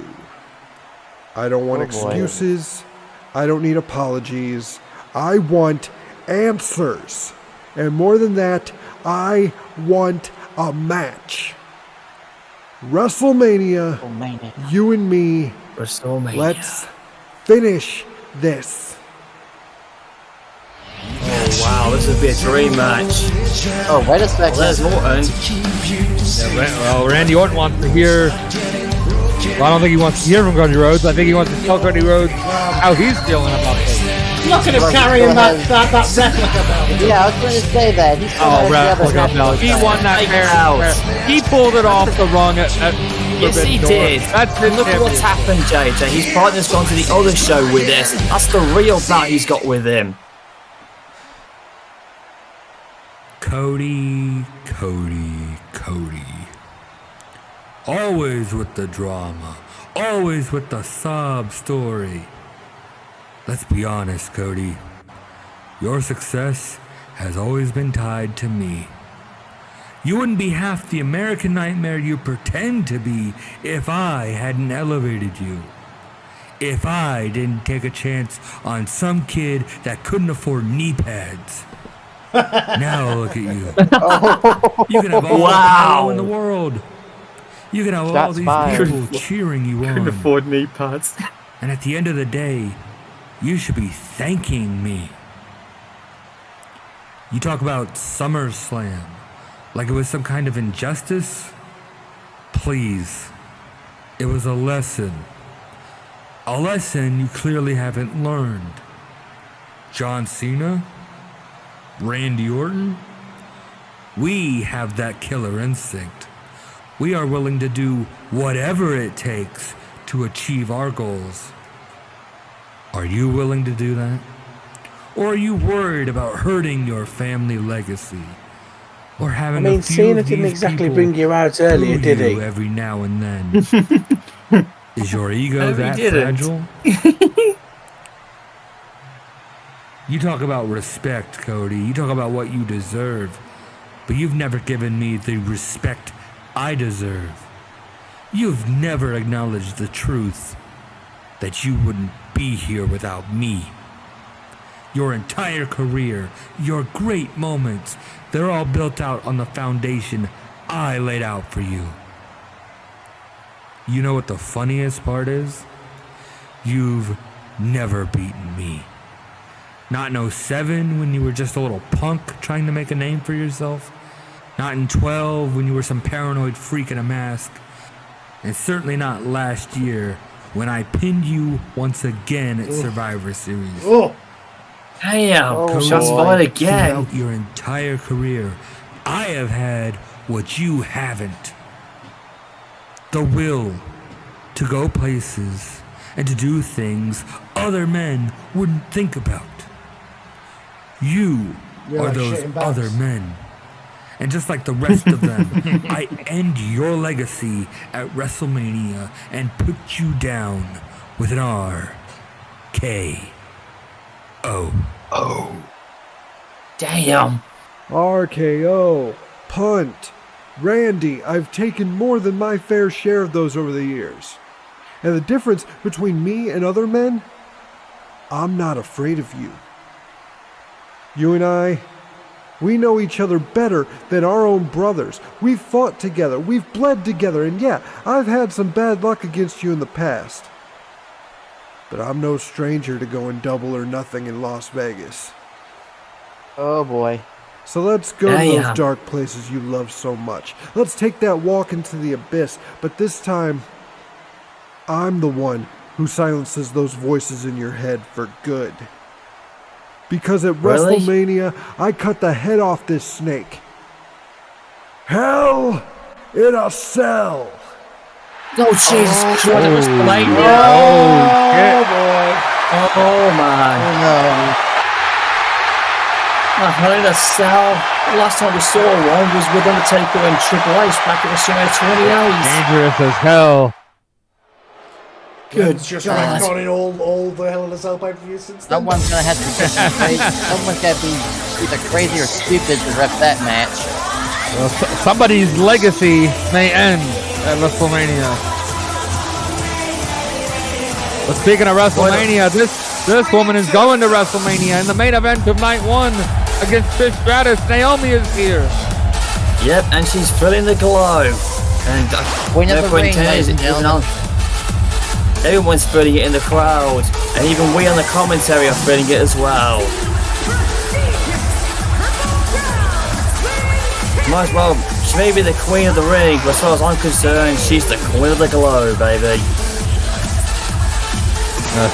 I don't want excuses. I don't need apologies. I want answers. And more than that, I want a match. WrestleMania, you and me. WrestleMania. Let's finish this. Oh wow, this would be a dream match. Oh, wait a second. There's Orton. Well, Randy Orton wants to hear. Well, I don't think he wants to hear from Cody Rhodes. I think he wants to tell Cody Rhodes how he's feeling about this. Look at him carrying that replica belt. Yeah, I was going to say that. He's Replica belt. He won that fair and square. He pulled it off the rung at Yes, he did. That's his Look at what's happened, JJ. His partner's gone to the other show with us. That's the real bat he's got with him. Cody. Always with the drama. Always with the sob story. Let's be honest, Cody. Your success has always been tied to me. You wouldn't be half the American nightmare you pretend to be if I hadn't elevated you. If I didn't take a chance on some kid that couldn't afford knee pads. Now look at you. You can have all the power in the world. You can have all these people cheering you on. Couldn't afford knee pads. And at the end of the day, you should be thanking me. You talk about SummerSlam like it was some kind of injustice. Please, it was a lesson. A lesson you clearly haven't learned. John Cena, Randy Orton, we have that killer instinct. We are willing to do whatever it takes to achieve our goals. Are you willing to do that? Or are you worried about hurting your family legacy? Or having a few Cena of didn't these exactly people bring you out earlier, boo did he? you every now and then? Is your ego No, that he didn't. fragile? You talk about respect, Cody. You talk about what you deserve. But you've never given me the respect I deserve. You've never acknowledged the truth that you wouldn't be here without me. Your entire career, your great moments, they're all built out on the foundation I laid out for you. You know what the funniest part is? You've never beaten me. Not in 07 when you were just a little punk trying to make a name for yourself. Not in 12 when you were some paranoid freak in a mask. And certainly not last year when I pinned you once again at Survivor Series. Oh, Damn, shots fired again. Throughout your entire career, I have had what you haven't. The will to go places and to do things other men wouldn't think about. You You're are like those shitting bags. other men. And just like the rest of them, I end your legacy at WrestleMania and put you down with an R.K.O. Damn. RKO, punt. Randy, I've taken more than my fair share of those over the years. And the difference between me and other men, I'm not afraid of you. You and I, we know each other better than our own brothers. We've fought together, we've bled together, and yeah, I've had some bad luck against you in the past. But I'm no stranger to going double or nothing in Las Vegas. Oh boy. So let's go to Damn. those dark places you love so much. Let's take that walk into the abyss, but this time, I'm the one who silences those voices in your head for good. Because at Really? WrestleMania, I cut the head off this snake. Hell in a cell. Oh, Jesus Christ. WrestleMania. oh boy. Oh, man. No. I heard a cell. The last time we saw one was with Undertaker and Triple H back at WrestleMania 28. Dangerous as hell. Good It's just God. gone in all the Hell in a Cell pay-per-views since then. Someone's gonna have to be crazy. Someone's gotta be either crazy or stupid to ref that match. Well, somebody's legacy may end at WrestleMania. But speaking of WrestleMania, this woman is going to WrestleMania in the main event of night one against Trish Stratus. Naomi is here. Yep, and she's feeling the glow. And Queen of no the point ring, in ladies and even gentlemen. everyone's feeling it in the crowd, and even we on the commentary are feeling it as well. Might as well, she may be the queen of the ring, but as far as I'm concerned, she's the queen of the glow, baby.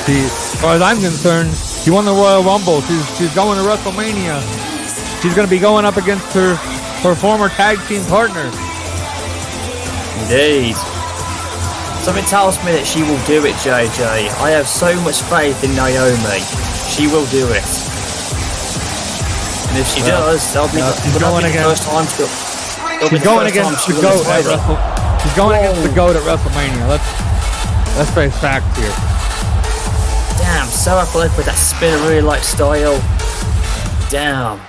See, as far as I'm concerned, she won the Royal Rumble. She's going to WrestleMania. She's going to be going up against her former tag team partner. Indeed. Something tells me that she will do it, JJ. I have so much faith in Naomi. She will do it. And if she does, that'll be she's that'll going be the against- first time She's going against the GOAT at She's going against the GOAT at WrestleMania. Let's face facts here. Damn, so athletic with that spinner like style. Damn.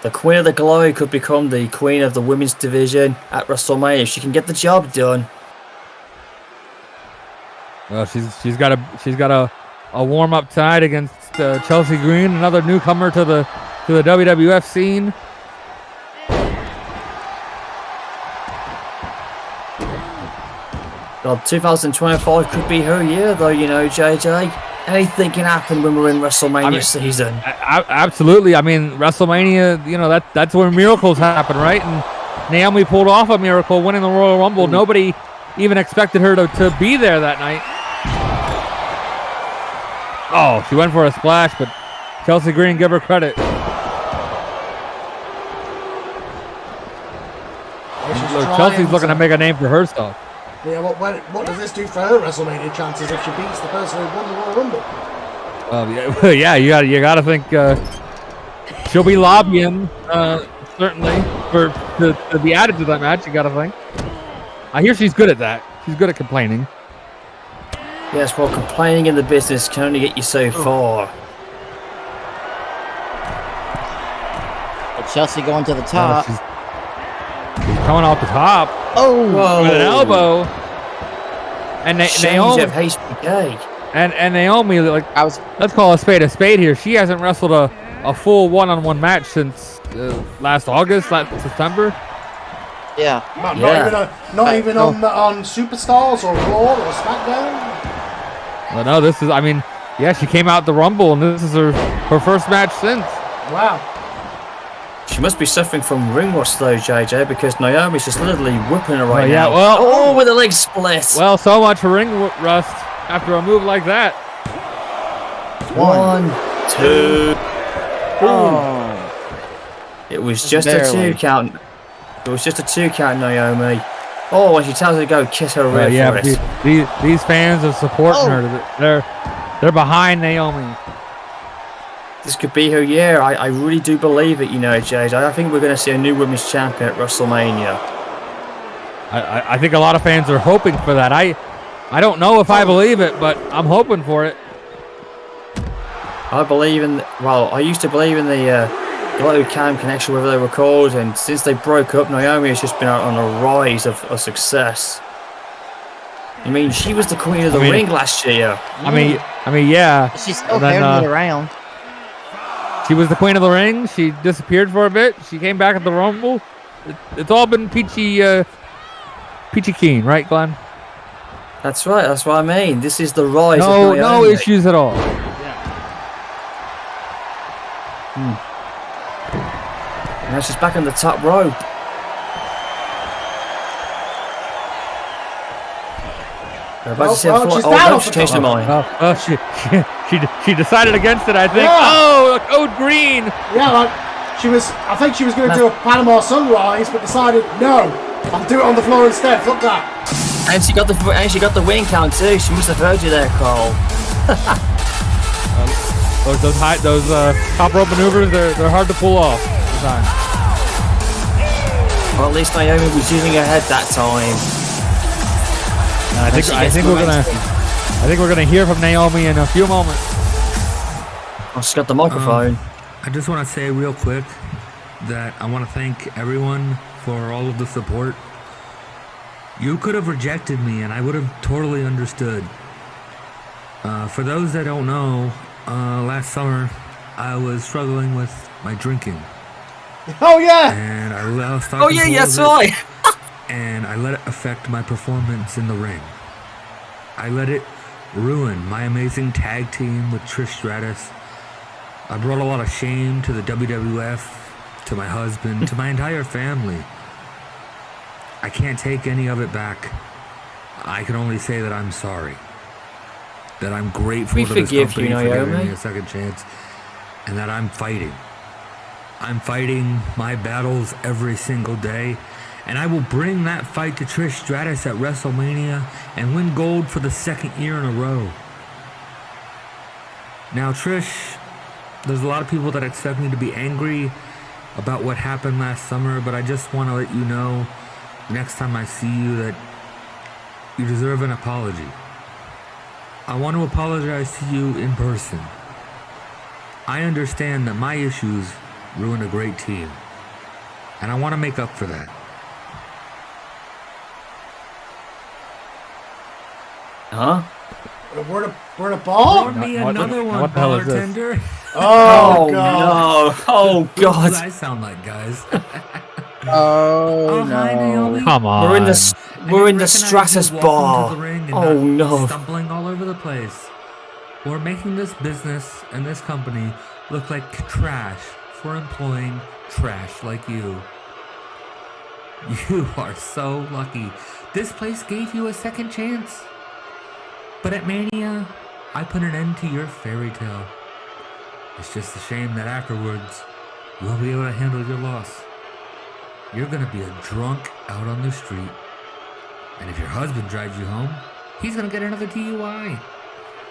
The Queen of the Glory could become the Queen of the Women's Division at WrestleMania if she can get the job done. Well, she's got a warm up tonight against Chelsea Green, another newcomer to the WWF scene. Well, 2025 could be her year, though, you know, JJ. Anything can happen when we're in WrestleMania season. Absolutely. I mean, WrestleMania, you know, that's where miracles happen, right? And Naomi pulled off a miracle, winning the Royal Rumble. Nobody even expected her to be there that night. Oh, she went for a splash, but Chelsea Green, give her credit. Chelsea's looking to make a name for herself. Yeah, what does this do for her WrestleMania chances if she beats the person who won the Royal Rumble? Yeah, you gotta think she'll be lobbying certainly to be added to that match. You gotta think. I hear she's good at that. She's good at complaining. Yes, well, complaining in the business can only get you so far. But Chelsea going to the top. She's coming off the top. Oh, With an elbow. And Naomi of HBK. and Naomi, like, let's call a spade here. She hasn't wrestled a full one-on-one match since last September. Yeah. Not even on Superstars or Raw or SmackDown. Well, no, this is. I mean, yeah, she came out the Rumble, and this is her first match since. Wow. She must be suffering from ring rust though, JJ, because Naomi's just literally whipping her right yeah, now. well, with a leg split. Well, so much for ring rust after a move like that. 1, 2. Oh. It was just a 2 count. It was just a 2 count, Naomi. Oh, and she tells her to go kiss her rear Yeah, foot. these fans are supporting her. They're behind Naomi. This could be her year. I really do believe it, you know, JJ. I think we're going to see a new women's champion at WrestleMania. I think a lot of fans are hoping for that. I don't know if I believe it, but I'm hoping for it. I believe in... Well, I used to believe in the Glow Cam Connection, whatever they were called, and since they broke up, Naomi has just been on a rise of success. I mean, she was the queen of the ring last year. I mean, yeah. She's still carrying it around. She was the queen of the ring. She disappeared for a bit. She came back at the Rumble. It's all been peachy keen, right, Glenn? That's right. That's what I mean. This is the rise of Naomi. No issues at all. Now she's back on the top rope. She changed her mind. She decided against it, I think. Yeah. Oh, code green. Yeah, I think she was going to do a Panama Sunrise, but decided, no, I'll do it on the floor instead. Flip that. And she got the win count too. She must have heard you there, Cole. Those top rope maneuvers, they're hard to pull off sometimes. Well, at least Naomi was using her head that time. I think we're gonna hear from Naomi in a few moments. Oh, she's got the microphone. I just want to say real quick that I want to thank everyone for all of the support. You could have rejected me and I would have totally understood. For those that don't know, last summer I was struggling with my drinking. Oh yeah! And I lost yes, right. And I let it affect my performance in the ring. I let it ruin my amazing tag team with Trish Stratus. I brought a lot of shame to the WWF, to my husband, to my entire family. I can't take any of it back. I can only say that I'm sorry. That I'm grateful to this company for giving me a second chance. And that I'm fighting. I'm fighting my battles every single day. And I will bring that fight to Trish Stratus at WrestleMania and win gold for the second year in a row. Now, Trish, there's a lot of people that expect me to be angry about what happened last summer, but I just want to let you know next time I see you that you deserve an apology. I want to apologize to you in person. I understand that my issues ruined a great team, and I want to make up for that. Huh? We're in a bar? Pour me another one, bartender. Oh, God. No. Oh, God. What does I sound like, guys? Oh, hi, no. Naomi. Come on. We're in the Stratus bar. Oh, no. Stumbling all over the place. We're making this business and this company look like trash for employing trash like you. You are so lucky. This place gave you a second chance. But at Mania, I put an end to your fairy tale. It's just a shame that afterwards, you won't be able to handle your loss. You're gonna be a drunk out on the street. And if your husband drives you home, he's gonna get another DUI.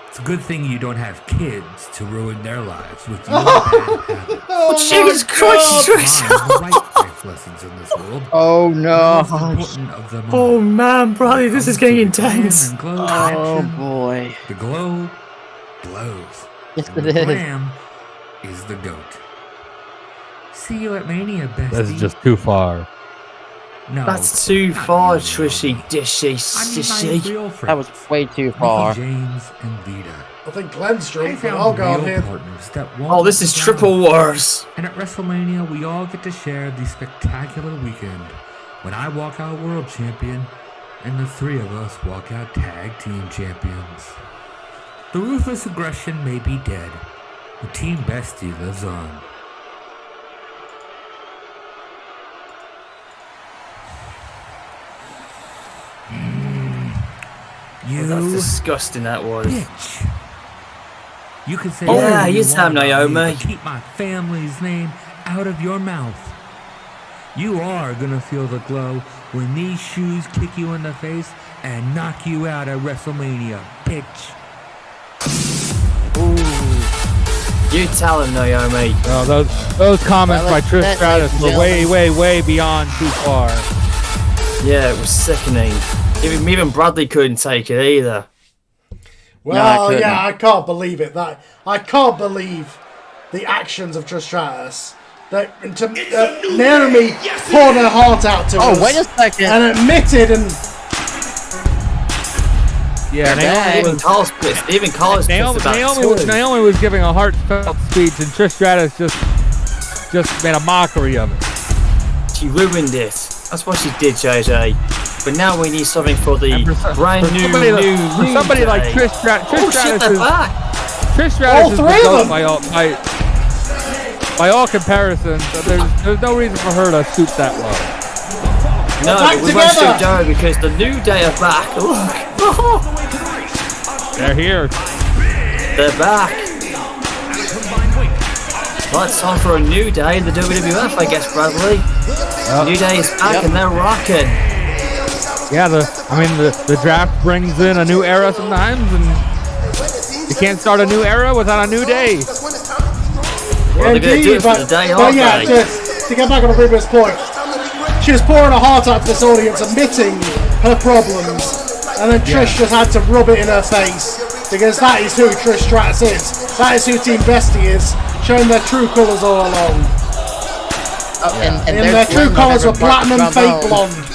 It's a good thing you don't have kids to ruin their lives with your bad habits. Jesus Christ, Fine, all right, Faithless. persons in this world. Oh The no. most important of them all. Oh man, Bradley, this is getting Comes to the glam intense. and glow Oh action. boy. The glow glows. Yes, And it the is. glam is the goat. See you at Mania, bestie. This is just too far. No, That's too not far, you, Trishy, Naomi. Dishy, I mean Sissy. my real That was friends, way too Mickey far. James and Lita. I think Glenn's I drunk, but found I'll go on real here. partners that won't Oh, this let is me down. triple wars. And at WrestleMania, we all get to share the spectacular weekend when I walk out world champion and the three of us walk out tag team champions. The ruthless aggression may be dead, but Team Bestie lives on. You That's disgusting, that was. bitch. You can say Oh, yeah, whatever you you Sam want about me, Naomi. but keep my family's name out of your mouth. You are gonna feel the glow when these shoes kick you in the face and knock you out at WrestleMania, bitch. You tell him, Naomi. No, those comments Well, by that's- Trish that's Stratus like were way, gentlemen. way beyond too far. Yeah, it was sickening. Even Bradley couldn't take it either. Well, couldn't. yeah, I can't believe it. I can't believe the actions of Trish Stratus. That Naomi poured her heart out to us. Oh, wait a second. And admitted and Yeah, Even Carlos pissed about Naomi was giving a heartfelt speech, and Trish Stratus just made a mockery of it. She ruined it. That's what she did, JJ. But now we need something for the And brand new somebody like day. Trish Stratus. Oh shit, they're back. Trish Stratus is the three of goat them. by all comparisons. There's no reason for her to stoop that low. No, back we won't together. stoop down because the New Day are back. Look. They're here. They're back. Well, it's time for a new day in the WWF, I guess, Bradley. New Day is back and they're rocking. Yeah, the draft brings in a new era sometimes, and you can't start a new era without a new day. Well, they're going to do it for the day, aren't yeah, they? to get back on the previous point, she was pouring her heart out to this audience, admitting her problems, and then Trish just had to rub it in her face, because that is who Trish Stratus is. That is who Team Bestie is, showing their true colours all along. And And their true Glenn colours were never brought platinum, the fake trombone. blonde.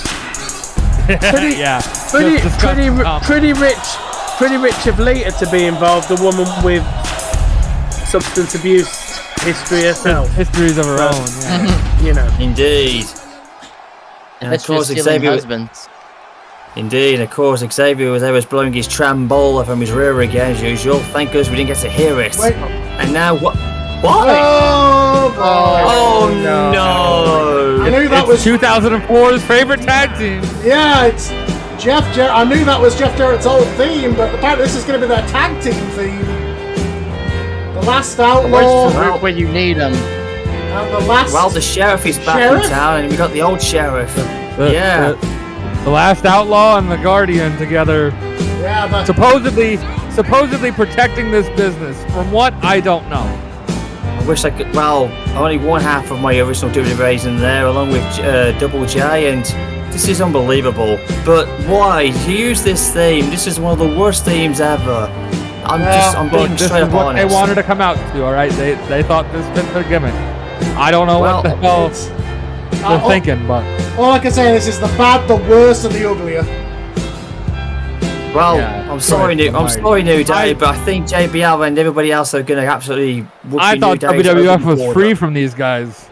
Yeah. Pretty rich of Lita to be involved, a woman with substance abuse history herself. Histories of her own. Yeah. You know. Indeed. And of That's course, just stealing Xavier. husbands. Indeed, of course, Xavier was blowing his trambola from his rear again as usual. Thank goodness we didn't get to hear it. Wait. And now what? What? Oh, boy. Oh no! I knew that was 2004's favorite tag team. Yeah, it's Jeff Jarrett. I knew that was Jeff Jarrett's old theme, but apparently this is going to be their tag team theme. The Last Outlaw Where's the group when you need them? and the Last... Well, the sheriff is back Sheriff? in town, and we got the old sheriff. Yeah. The Last Outlaw and the Guardian together, yeah, the... supposedly protecting this business. From what, I don't know. I wish I could. Well, only one half of my original WWE is in there, along with Double J, and this is unbelievable. But why? To use this theme, this is one of the worst themes ever. I'm being This straight is up what honest. they wanted to come out to, all right? They thought this fit their gimmick. I don't know what the hell they're thinking, but All I can say is the bad, the worst, and the uglier. Well, Yeah, I'm sorry, Christ I'm almighty. sorry, New Day, but I think JBL and everybody else are going to absolutely. whoop I the thought New Days WWF over the was border. free from these guys.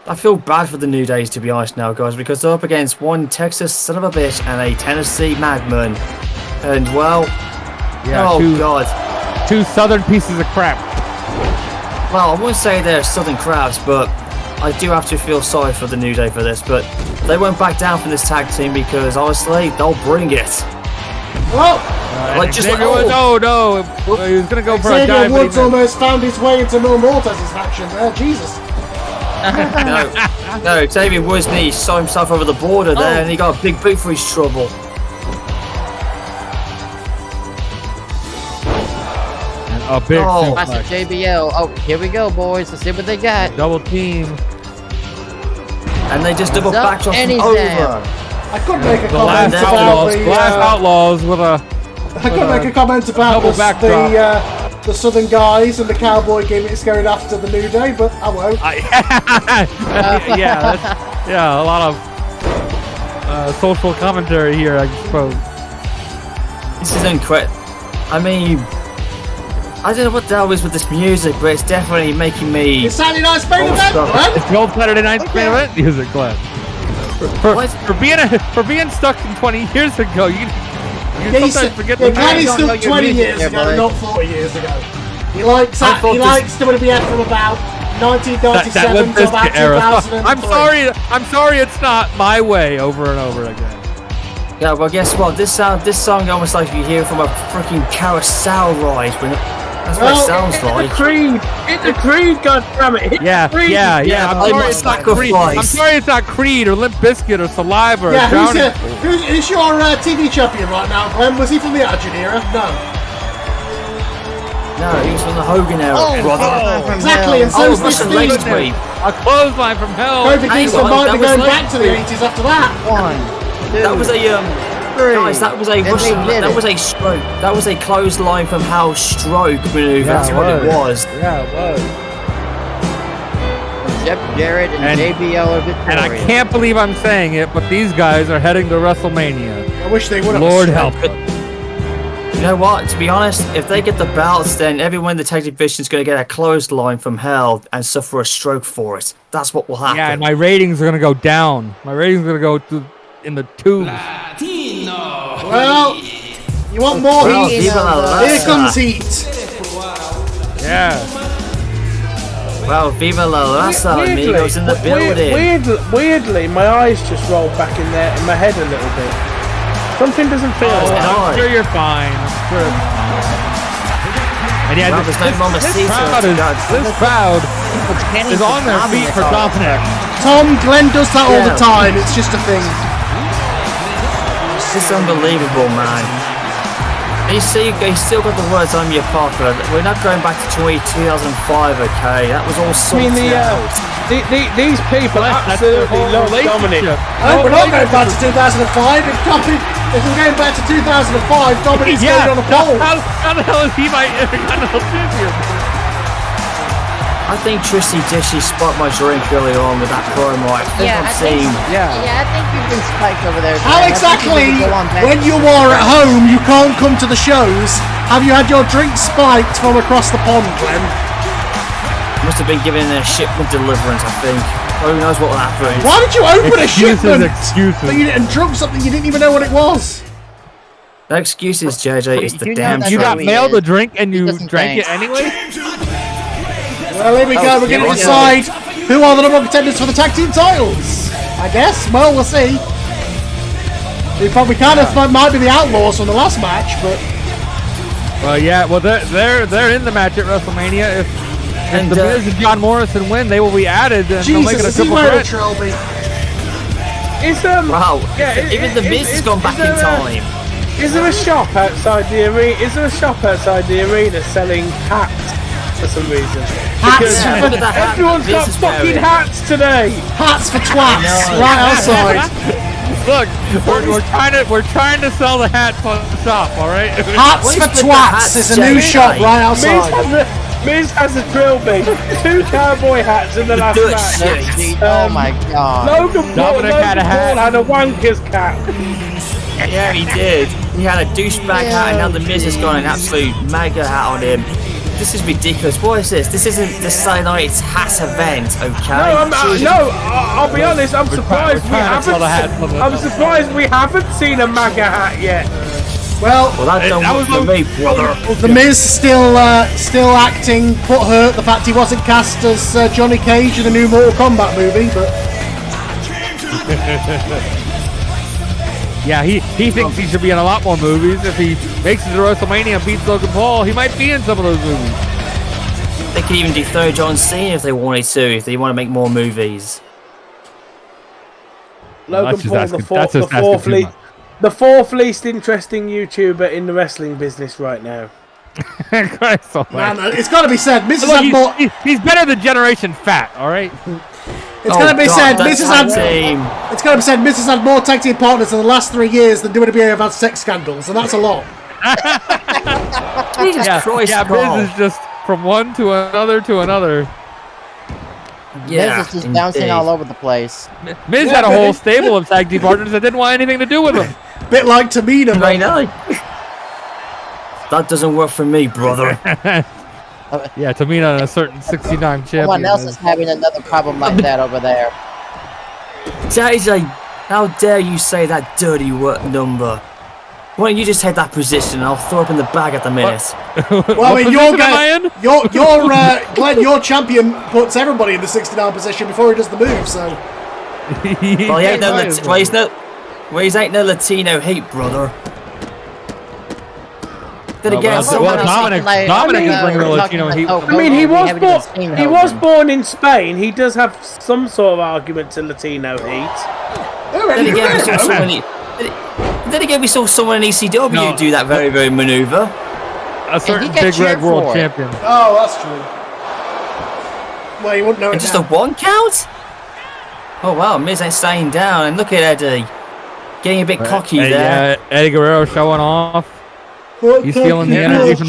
I feel bad for the New Days, to be honest now, guys, because they're up against one Texas son of a bitch and a Tennessee madman. And, well, Yeah, oh, God. two southern pieces of crap. Well, I wouldn't say they're southern crabs, but I do have to feel sorry for the New Day for this. But they won't back down from this tag team because, honestly, they'll bring it. Well, Like, just Xavier like, Woods, no, he was gonna go for a Xavier dive. but he Woods missed. almost found his way into Mil Mortez's faction there. Jesus. no, Xavier Woods he saw himself over the border there and he got a big boot for his trouble. A big Oh. Master suplex. JBL. Oh, here we go, boys. Let's see what they got. Double team. and they just double backed off Any over. Sam. I could make a The comment last about outlaws, the. last outlaws with a. I could make a comment about double backdrop. the Southern guys and the cowboy gimmicks going after the New Day, but I won't. Yeah, a lot of social commentary here, I suppose. This is incredible. I mean, I don't know what the hell is with this music, but it's definitely making me. It's Saturday night's main event, right? It's the old Saturday Night main event music, Glenn. For being stuck in 20 years ago, you sometimes forget the Glenn is don't still know your 20 music years there, ago, buddy. not 40 years ago. He likes WWF from about 1997 Limp to about Bizkit era. 2003. I'm sorry it's not my way over and over again. Yeah, well, guess what? This song almost like you hear from a freaking carousel ride. That's what it sounds like. Hit the Creed, goddammit. Yeah. I I'm sorry must it's not Creed. sacrifice. I'm sorry it's not Creed or Limp Bizkit or Saliva or Yeah, Drowning. who's your TV champion right now, Glenn? Was he from the Attitude Era? No. No, he was from the Hogan era, Oh, brother. Exactly, and so's this Russian leg theme. sweep. A clothesline from hell. Kofi Kingston on, might that be was going like- back to the 80s after that. 1, 2, That was a guys. That was a And they Russian. did That it. was a stroke. That was a clothesline from hell stroke maneuver. Yeah, That's it what it was. was. Yeah, it was. Jeff Jarrett and JBL are victorious. And I can't believe I'm saying it, but these guys are heading to WrestleMania. I wish they would have. Lord help them. You know what? To be honest, if they get the belts, then everyone in the tag division is going to get a clothesline from hell and suffer a stroke for it. That's what will happen. Yeah, and my ratings are going to go down. My ratings are going to go in the tubes. Well, you want more Well, heat? Viva la Here Raza. comes heat. Yeah. Well, Viva la Raza, amigos in the building. Weirdly, my eyes just rolled back in my head a little bit. Something doesn't feel Oh, right. I'm sure you're fine. I'm sure it's fine. And yeah, Well, there's no Mamacita. this crowd is on their feet for Dominic. Tom, Glenn does that all the time. It's just a thing. It's unbelievable, man. And you see, you still got the words "I'm your partner." We're not going back to 2005, okay? That was all sorted out. These people That's their absolutely whole love Dominic. relationship. Oh, we're not going back to 2005. If we're going back to 2005, Dominic's going on a pole. How the hell is he my Intercontinental champion? I think Tristy Dishy spot my drink early on with that promo. I think I'm seeing. Yeah, I think you've been spiked over there. How Glenn. I think you exactly, need to go on back. when you are at home, you can't come to the shows, have you had your drink spiked from across the pond, Glenn? Must have been given a shipment deliverance, I think. Who knows what will happen? Why did you open a shipment Excuses. and drunk something you didn't even know what it was? No excuses, JJ. It's the You know damn that's You truth. got He mailed is. a drink and you doesn't drank it think. anyway? Well, here we go. We're going to yeah. decide who are the number one contenders for the tag team titles. I guess. Well, we'll see. We kind of might be the Outlaws from the last match, but Well, yeah. Well, they're in the match at WrestleMania. If And, the Miz and John Morrison win, they will be added and they'll make it Jesus, a is he triple wearing a threat. trilby? Wow. Yeah, Even the Miz has gone back in time. Is there a shop outside the arena? Is there a shop outside the arena selling hats for some reason? Hats, Yeah, look at that hat Everyone's Miz got is fucking wearing. hats today. hats for twats, know. right outside. Look, we're trying to sell the hats on the shop. All right. Hats What for is with the twats hats, is a new Jay? shop right outside. Miz has a drill bit. 2 cowboy hats in the last Good match. shit. Oh my god. Logan Paul Dominic had a hat. had a wanker's cap. Yeah, he did. He had a douchebag hat, and now the Miz has got an absolute mega hat on him. This is ridiculous. What is this? This isn't the Saturday Night's hat event, okay? I'll be honest. I'm surprised we trying to sell the hats on haven't. the- I'm surprised we haven't seen a MAGA hat yet. Well, Well, that don't That work was for me, brother. the Miz still acting butthurt the fact he wasn't cast as Johnny Cage in the new Mortal Kombat movie, but Yeah, he thinks he should be in a lot more movies. If he makes it to WrestleMania and beats Logan Paul, he might be in some of those movies. They could even dethrone John Cena if they wanted to, if they want to make more movies. Logan That's just Paul, asking- that's just asking too much. the fourth least interesting YouTuber in the wrestling business right now. Christ almighty. man, it's got to be said, Miz has Look, had more. he's better than Generation Fat, all right? It's going to be said, Mrs. team. It's going to be said, Mrs. had more tag team partners in the last 3 years than WWE have had sex scandals, and that's a lot. Jesus Christ, Miz is just from one to another to another. Yeah, Miz is just bouncing all over the place. Miz had a whole stable of tag team partners that didn't want anything to do with him. Bit like Tamina, I know. That doesn't work for me, brother. Yeah, Tamina and a certain 69 champion. Someone else is having another problem like that over there. That is how dare you say that dirty work number? Why don't you just take that position and I'll throw up in the bag at the minute. Well, I mean, Glenn, your champion puts everybody in the 69 position before he does the move, so... Well, he ain't he's ain't no Latino heat, brother. Then again, Dominic is bringing the Latino heat. I mean, he was born in Spain. He does have some sort of argument to Latino heat. Then again, we saw someone in ECW do that very, very maneuver. A certain Big Red World Champion. Oh, that's true. Well, you wouldn't know. And just a 1 count? Oh wow, Miz ain't staying down, and look at Eddie getting a bit cocky there. Yeah, Eddie Guerrero showing off. He's feeling the energy from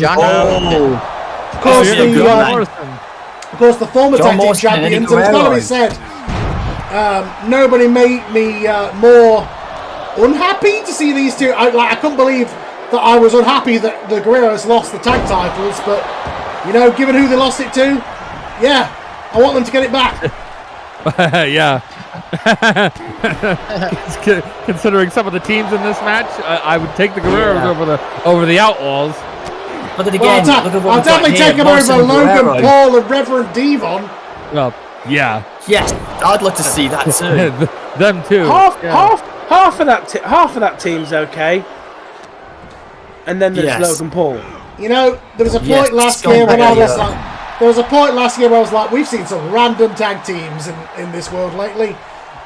Of course, the former tag team champions, and it's got to be said, nobody made me more unhappy to see these two. I couldn't believe that I was unhappy that the Guerreros lost the tag titles, but, you know, given who they lost it to, yeah, I want them to get it back. Yeah. Considering some of the teams in this match, I would take the Guerreros over the Outlaws. But then again, I'll definitely take them over Logan Paul and Reverend Devon. Well, yeah. Yes, I'd like to see that too. Them too. Half of that team's okay. And then there's Logan Paul. You know, there was a point last year when I was like. There was a point last year where I was like, we've seen some random tag teams in this world lately.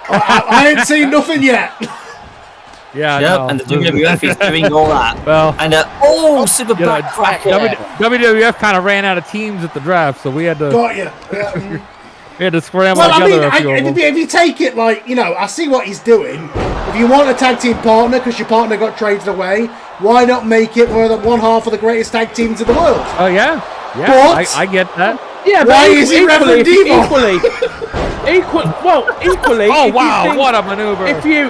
I ain't seen nothing yet. Yeah, yep, no. And the WWF is doing all that. Well, and super backcracker. WWF kind of ran out of teams at the draft, so we had to. Got you. We had to scramble together a few of them. If you take it like, you know, I see what he's doing. If you want a tag team partner because your partner got traded away, why not make it one half of the greatest tag teams in the world? Oh yeah. Yeah, I get that. Yeah, but why is he Reverend Devon? Equally. Oh wow, what a maneuver! If you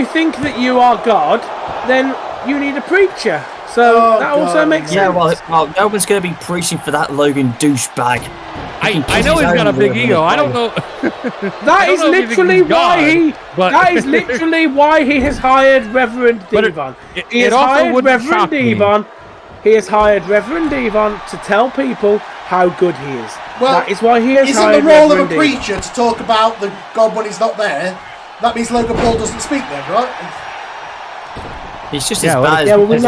think that you are God, then you need a preacher. So that also makes sense. Yeah, well, no one's going to be preaching for that Logan douchebag. I know he's got a big ego. I don't know. That is literally why he has hired Reverend Devon. He has hired Reverend Devon. He has hired Reverend Devon to tell people how good he is. Well, that is why he has hired Isn't the role Reverend of a preacher to talk about the God when he's not there? That means Logan Paul doesn't speak then, right? He's just as bad as What is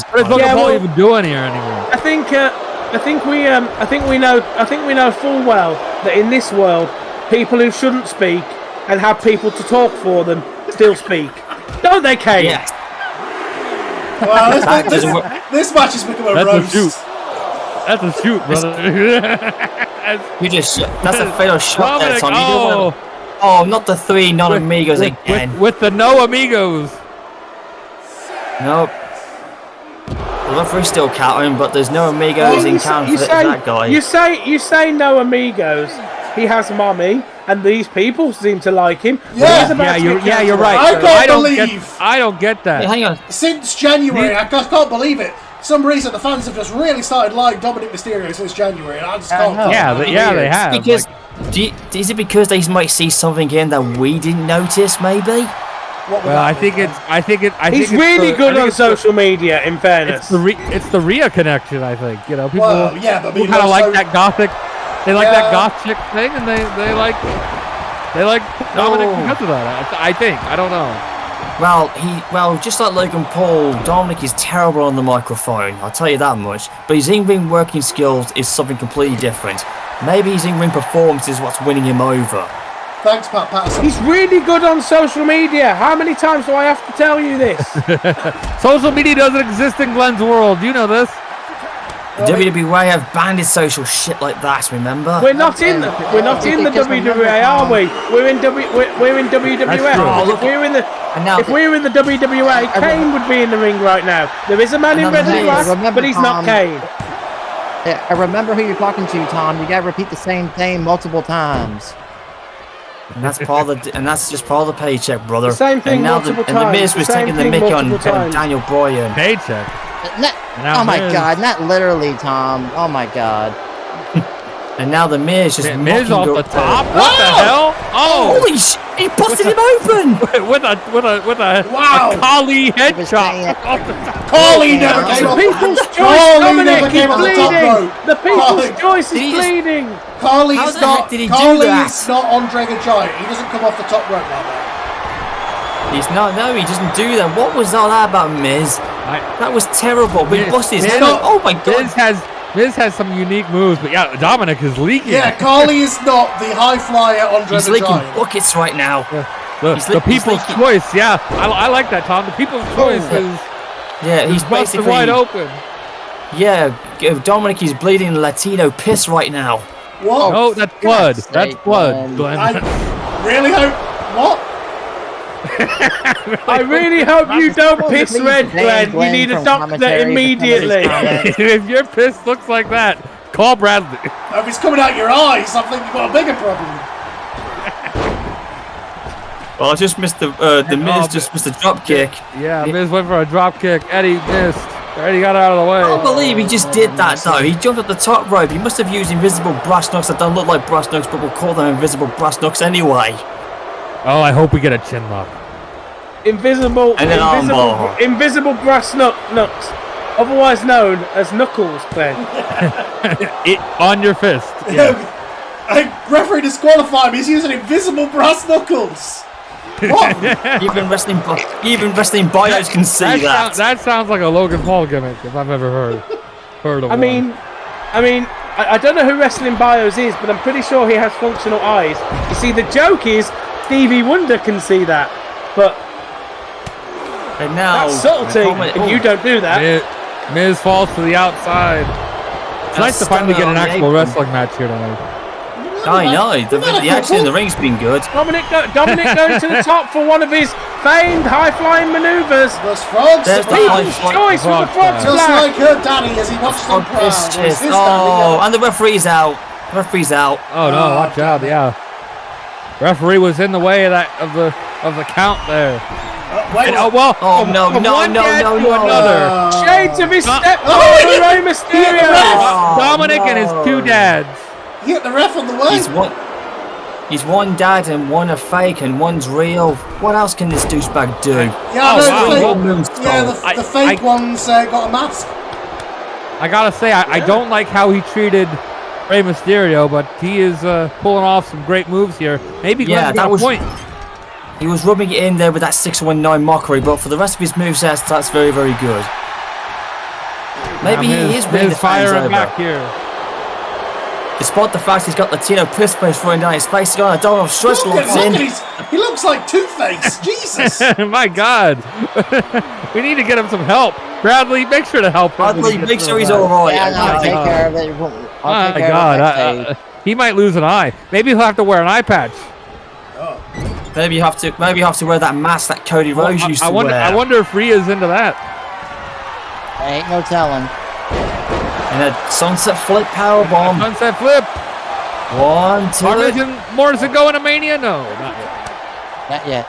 Logan Paul even doing here anymore? I think we know full well that in this world, people who shouldn't speak and have people to talk for them still speak. Don't they, Kane? Yes. Well, this match has become a roast. That's a shoot, brother. That's a fatal shot there, Tommy. Not the 3 non-amigos again. With the no amigos. Nope. The referee's still counting, but there's no amigos in count for that guy. You say no amigos. He has mommy, and these people seem to like him. You're right. I don't get that. Hey, hang on. Since January, I can't believe it. For some reason, the fans have just really started liking Dominic Mysterio since January, and I just can't. They have. Because is it because they might see something in that we didn't notice? Maybe. I think he's really good on social media. In fairness, it's the Rhea connection. I think people. But people kind of like that gothic. They like that goth chick thing, and they like Dominic because of that. I think. I don't know. Well, just like Logan Paul, Dominic is terrible on the microphone. I'll tell you that much. But his in-ring working skills is something completely different. Maybe his in-ring performance is what's winning him over. Thanks, Pat Patterson. He's really good on social media. How many times do I have to tell you this? Social media doesn't exist in Glenn's world. You know this. WWA have banned social shit like that. Remember? We're not in the WWA, are we? We're in WWF. If we're in the WWA, Kane would be in the ring right now. There is a man in red and black, but he's not Kane. I remember who you're talking to, Tom. You gotta repeat the same thing multiple times. And that's just part of the paycheck, brother. The same thing and now multiple and the Miz was taking the mick on Daniel Bryan. Paycheck. Oh my God! Not literally, Tom. Oh my God. And now the Miz just Miz off the top. What What the hell? Oh, Holy sh! He busted him open. with a Wow. Kali head was chop. saying- Carly never came off People's the choice, Carly never Dominic, came he's off the top bleeding. rope. The people's choice Did he is just- bleeding. Carly How is the not. heck did he do Carly that? is not Andre the Giant. He doesn't come off the top rope like that. He's not. No, he doesn't do that. What was all that about Miz? That was terrible. We busted his head. Oh my God! Miz has some unique moves, but yeah, Dominic is leaking. Yeah, Carly is not the high flyer Andre He's the leaking Giant. buckets right now. The he's people's leaking. choice. Yeah, I like that, Tom. The people's choice is Yeah, he's busted basically wide open. Yeah, Dominic is bleeding Latino piss right now. What? Oh, that's blood. God's That's sake, blood, man. Glenn. I really hope. What? I really hope you don't piss Please red, ban Glenn. You need a from doctor commentary for some of these immediately. comments. If your piss looks like that, call Bradley. If it's coming out your eyes, I think you've got a bigger problem. Well, I just missed the Miz just missed a drop kick. Yeah, Miz went for a drop kick. Eddie missed. Eddie got out of the way. I can't believe he just did that though. He jumped up the top rope. He must have used invisible brass knucks that don't look like brass knucks, but we'll call them invisible brass knucks anyway. Oh, I hope we get a chin lock. Invisible brass nuts, otherwise known as knuckles, Glenn. On your fist. Yeah. Referee disqualified him. He's using invisible brass knuckles. What? Even wrestling bios can see that. That sounds like a Logan Paul gimmick if I've ever heard of I one. mean, I don't know who Wrestling Bios is, but I'm pretty sure he has functional eyes. You see, the joke is Stevie Wonder can see that, but And now that's subtlety, and you don't do that. Miz falls to the outside. It's nice to finally get an actual wrestling match here tonight. I know. The action in the ring's been good. Dominic going to the top for one of his famed high-flying maneuvers. Those frogs. There's the surprise. high Choice with the frog Just splash. like her daddy as he watched them proud. It's His just, daddy, oh, and the referee's out. Referee's out. Oh no! Watch out! Yeah, referee was in the way of the count there. wait, And, oh well! Oh, no, from no, one no, dad no, to no. another. Shades of his stepfather, Oh, Rey Mysterio. Oh, Dominic and his no. two dads. He hit the ref on the way. He's one dad and one a fake and one's real. What else can this douchebag do? Yeah, Oh, no, wow. the fake, yeah, the fake one's got a mask. I gotta say, I don't like how he treated Rey Mysterio, but he is pulling off some great moves here. Maybe Yeah, Glenn's got a point. He was rubbing it in there with that 619 mockery, but for the rest of his movesets, that's very, very good. Maybe he is winning the fans firing over. back here. Despite the fact he's got Latino piss face throwing down his face, he's got a Donald stretch Look locks at in. he looks like Two-Face. Jesus. My God, we need to get him some help. Bradley, make sure to help him. Bradley, make sure he's all right. Yeah, I'll take care of it. I'll My take care God, of it. he might lose an eye. Maybe he'll have to wear an eye patch. Maybe you have to wear that mask that Cody Rhodes used to wear. I wonder if Rhea's into that. Ain't no telling. And a sunset flip powerbomb. Sunset flip. 1, 2. Morrison going to Mania? No, not yet. Not yet.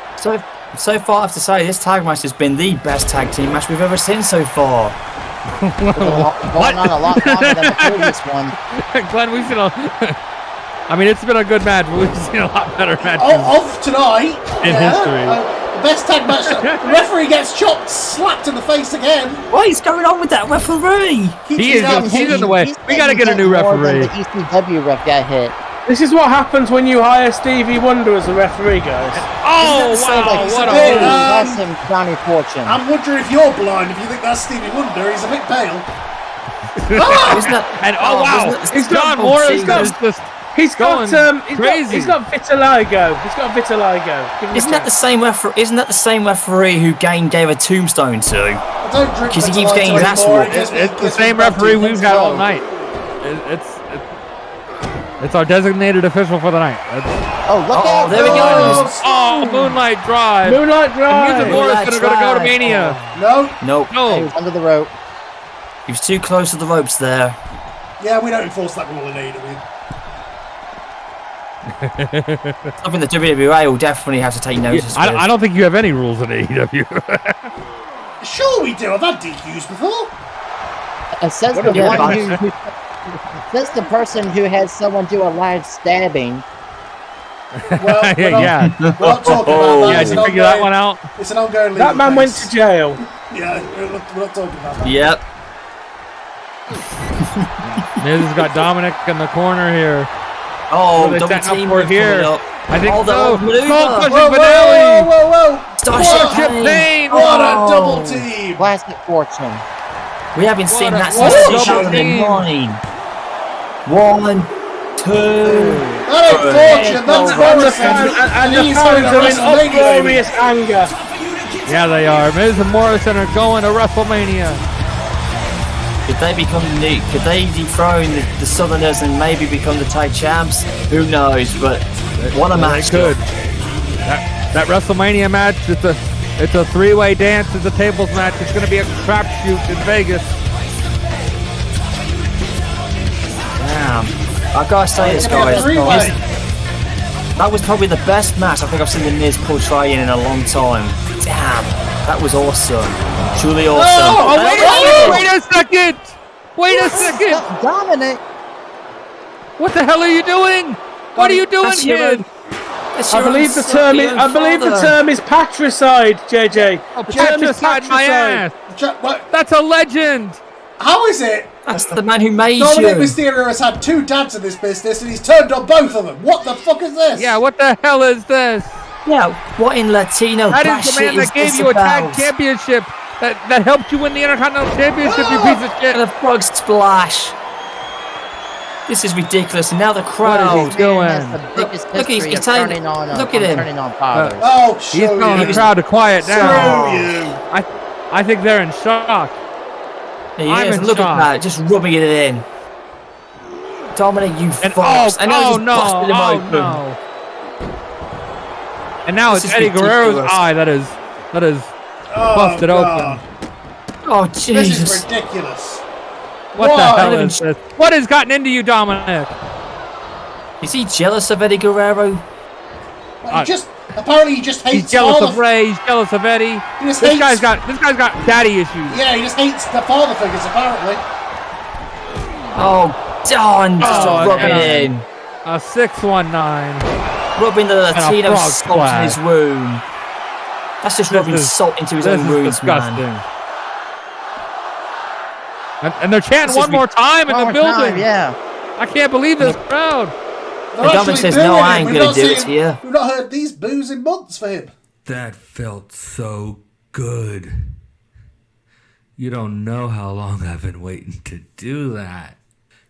So far, I have to say, this tag match has been the best tag team match we've ever seen so far. Going on a lot longer than the previous one. Glenn, we've seen I mean, it's been a good match, but we've seen a lot better matches. Of tonight. In history. The best tag match. The referee gets chopped, slapped in the face again. What is going on with that referee? He's in the way. We got to get a new referee. The ECW ref got hit. This is what happens when you hire Stevie Wonder as a referee, guys. Oh, Isn't that wow. the same? What Hey, a That's him, Johnny Fortune. I'm wondering if you're blind. If you think that's Stevie Wonder, he's a bit pale. Isn't that, And wow. isn't that- John Morrison is just He's got crazy. he's got vitiligo. He's got vitiligo. Give him a Isn't that the chance. same referee? Isn't that the same referee who Gain gave a tombstone to? I don't drink Because he keeps Vitalyte getting his ass anymore. whooped. It's the same referee we've had all night. It's our designated official for the night. Oh, look out! There we go. Oh, Moonlight Drive. Moonlight Drive. Music Morrison are going to go to Mania. No. Nope. No. Under the rope. He was too close to the ropes there. Yeah, we don't enforce that rule in AEW. Something the WWA will definitely have to take notice of. I don't think you have any rules in AEW. Sure we do. I've had DQs before. Says the one who says the person who has someone do a live stabbing. Well, we're not talking about that. Yeah, did you figure that one out? It's an ongoing legal That man went to jail. Yeah, we're not talking about that. Yep. Miz has got Dominic in the corner here. Oh, They double setting up team for move here. coming up. I think Oh, the so. old maneuver. Skull crushing Whoa, finale. whoa, whoa, whoa! Starship Starship Pain. Pain. What a double team! Classic fortune. We haven't seen that what since a double 2009. 1, 2. That ain't fortune, that's Morrison! And the He's fans having are a in WrestleMania. uproarious anger. Yeah, they are. Miz and Morrison are going to WrestleMania. Could they become new? Could they dethrone the Southerners and maybe become the tag champs? Who knows? But what a match! They could. That WrestleMania match, it's a three-way dance. It's a tables match. It's going to be a crapshoot in Vegas. Damn. I've got to say this, guys. That was probably the best match I think I've seen the Miz portray in a long time. Damn. That was awesome. Truly awesome. Oh, wait a second! Wait a second! Dominic. What the hell are you doing? What are you doing, kid? I believe the term is patricide, JJ. The term is Patricide my ass. What? That's a legend. How is it? That's the man who made Dominic you. Mysterio has had 2 dads in this business and he's turned on both of them. What the fuck is this? Yeah, what the hell is this? Yeah, what in Latino That bash is the man shit that gave this you a tag about? championship that helped you win the Intercontinental Championship, you piece of shit. And a frog splash. This is ridiculous. And now the crowd. What is he doing? Look, he's telling. Look at him. Turning on fathers. Oh, He's telling the crowd to quiet down. Screw you. I think they're in shock. He I'm is. in Look shock. at that, just rubbing it in. Dominic, you And fox. I know oh he's no, busted him oh open. no. And now This it's is Eddie Guerrero's ridiculous. eye that is Oh, busted God. open. Oh, This Jesus. is ridiculous. What the Why? hell is this? What has gotten into you, Dominic? Is he jealous of Eddie Guerrero? Well, apparently he just hates He's jealous father. of Ray. He's jealous of Eddie. He just This hates- guy's got daddy issues. Yeah, he just hates the father figures apparently. Oh, Don, just Oh, rubbing yeah. it in. A 619. Rubbing the Latino frog salt in his splash. wound. That's just rubbing salt into his This own is wounds, disgusting. man. And they're chanting This one is more time in the building. Yeah. I can't believe this crowd. They're And Dominic actually says, no, booing I him. ain't We've gonna not do it seen- to you. We've not heard these boos in months for him. That felt so good. You don't know how long I've been waiting to do that.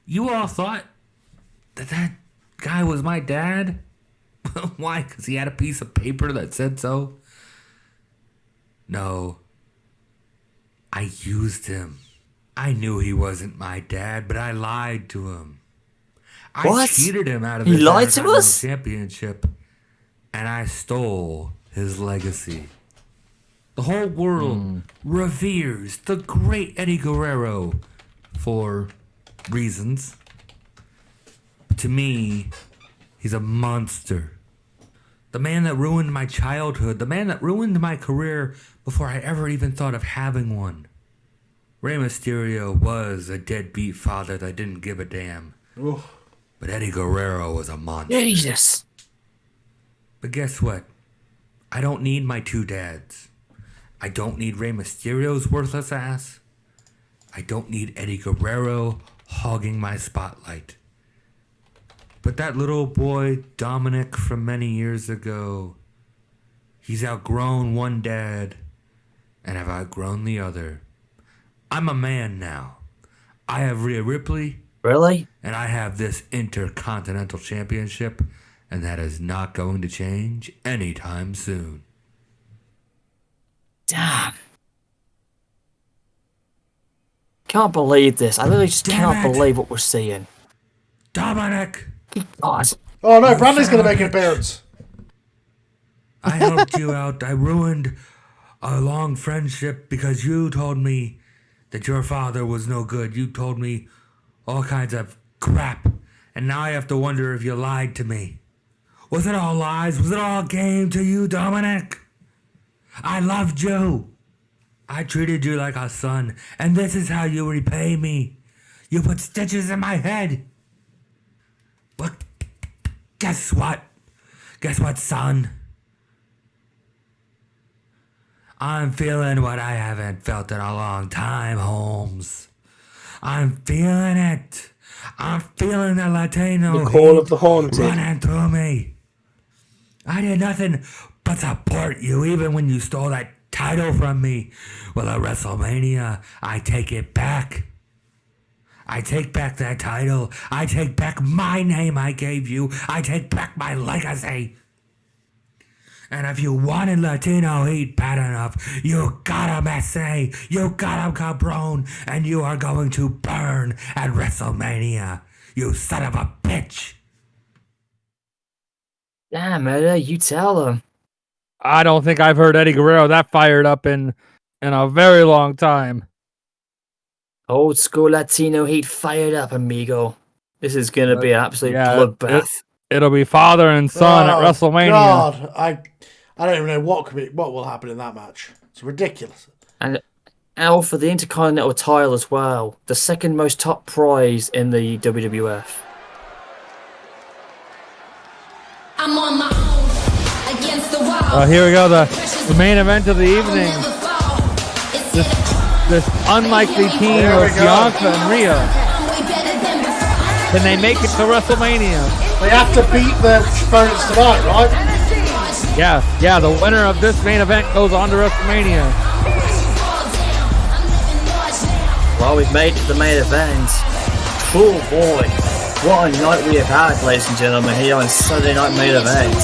You all thought that guy was my dad? Why? Because he had a piece of paper that said so? No. I used him. I knew he wasn't my dad, but I lied to him. I What? cheated him out of He his lied to Intercontinental us? Championship, and I stole his legacy. The whole world reveres the great Eddie Guerrero for reasons. To me, he's a monster. The man that ruined my childhood, the man that ruined my career before I ever even thought of having one. Rey Mysterio was a deadbeat father that didn't give a damn. But Eddie Guerrero was a monster. Jesus. But guess what? I don't need my 2 dads. I don't need Rey Mysterio's worthless ass. I don't need Eddie Guerrero hogging my spotlight. But that little boy, Dominic, from many years ago, he's outgrown one dad, and I've outgrown the other. I'm a man now. I have Rhea Ripley, Really? and I have this Intercontinental Championship, and that is not going to change anytime soon. Damn. can't believe this. I really just cannot Damn it. believe what we're seeing. Dominic, God. Oh no, Bradley's going to make an appearance. I helped you out. I ruined a long friendship because you told me that your father was no good. You told me all kinds of crap. And now I have to wonder if you lied to me. Was it all lies? Was it all a game to you, Dominic? I loved you. I treated you like a son. And this is how you repay me. You put stitches in my head. But guess what? Guess what, son? I'm feeling what I haven't felt in a long time, Holmes. I'm feeling it. I'm feeling the Latino The call of the haunted. running through me. I did nothing but support you even when you stole that title from me. Well, at WrestleMania, I take it back. I take back that title. I take back my name I gave you. I take back my legacy. And if you wanted Latino heat bad enough, you got him, S.A. You got him, cabron. And you are going to burn at WrestleMania. You son of a bitch. Damn, Eddie, you tell him. I don't think I've heard Eddie Guerrero that fired up in a very long time. Old school Latino heat fired up, amigo. This is going to be an absolute bloodbath. It'll be father and son at WrestleMania. God, I don't even know what will happen in that match. It's ridiculous. And for the Intercontinental title as well. The second most top prize in the WWF. I'm on my own against the wall. Here we go, the main event of the evening. This unlikely team of Bianca and Rhea. Can they make it to WrestleMania? They have to beat their opponents tonight, right? Yeah, the winner of this main event goes on to WrestleMania. Well, we've made it to the main event. Oh boy, what a night we have had, ladies and gentlemen, here on Sunday Night Main Event.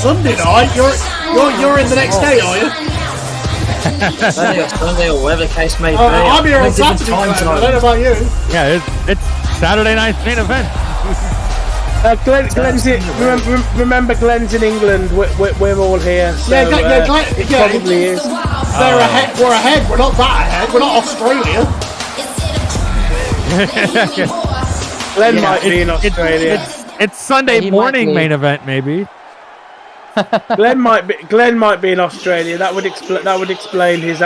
Sunday night? You're in the next day, are you? Sunday or whatever the case may be. I'm here on Saturday. I don't know about you. Yeah, it's Saturday night's main event. Glenn's remember Glenn's in England. We're all here. So, Glenn, it probably is. We're ahead. We're not that ahead. We're not Australia. Glenn might be in Australia. It's Sunday morning main event, maybe. Glenn might be in Australia. That would explain his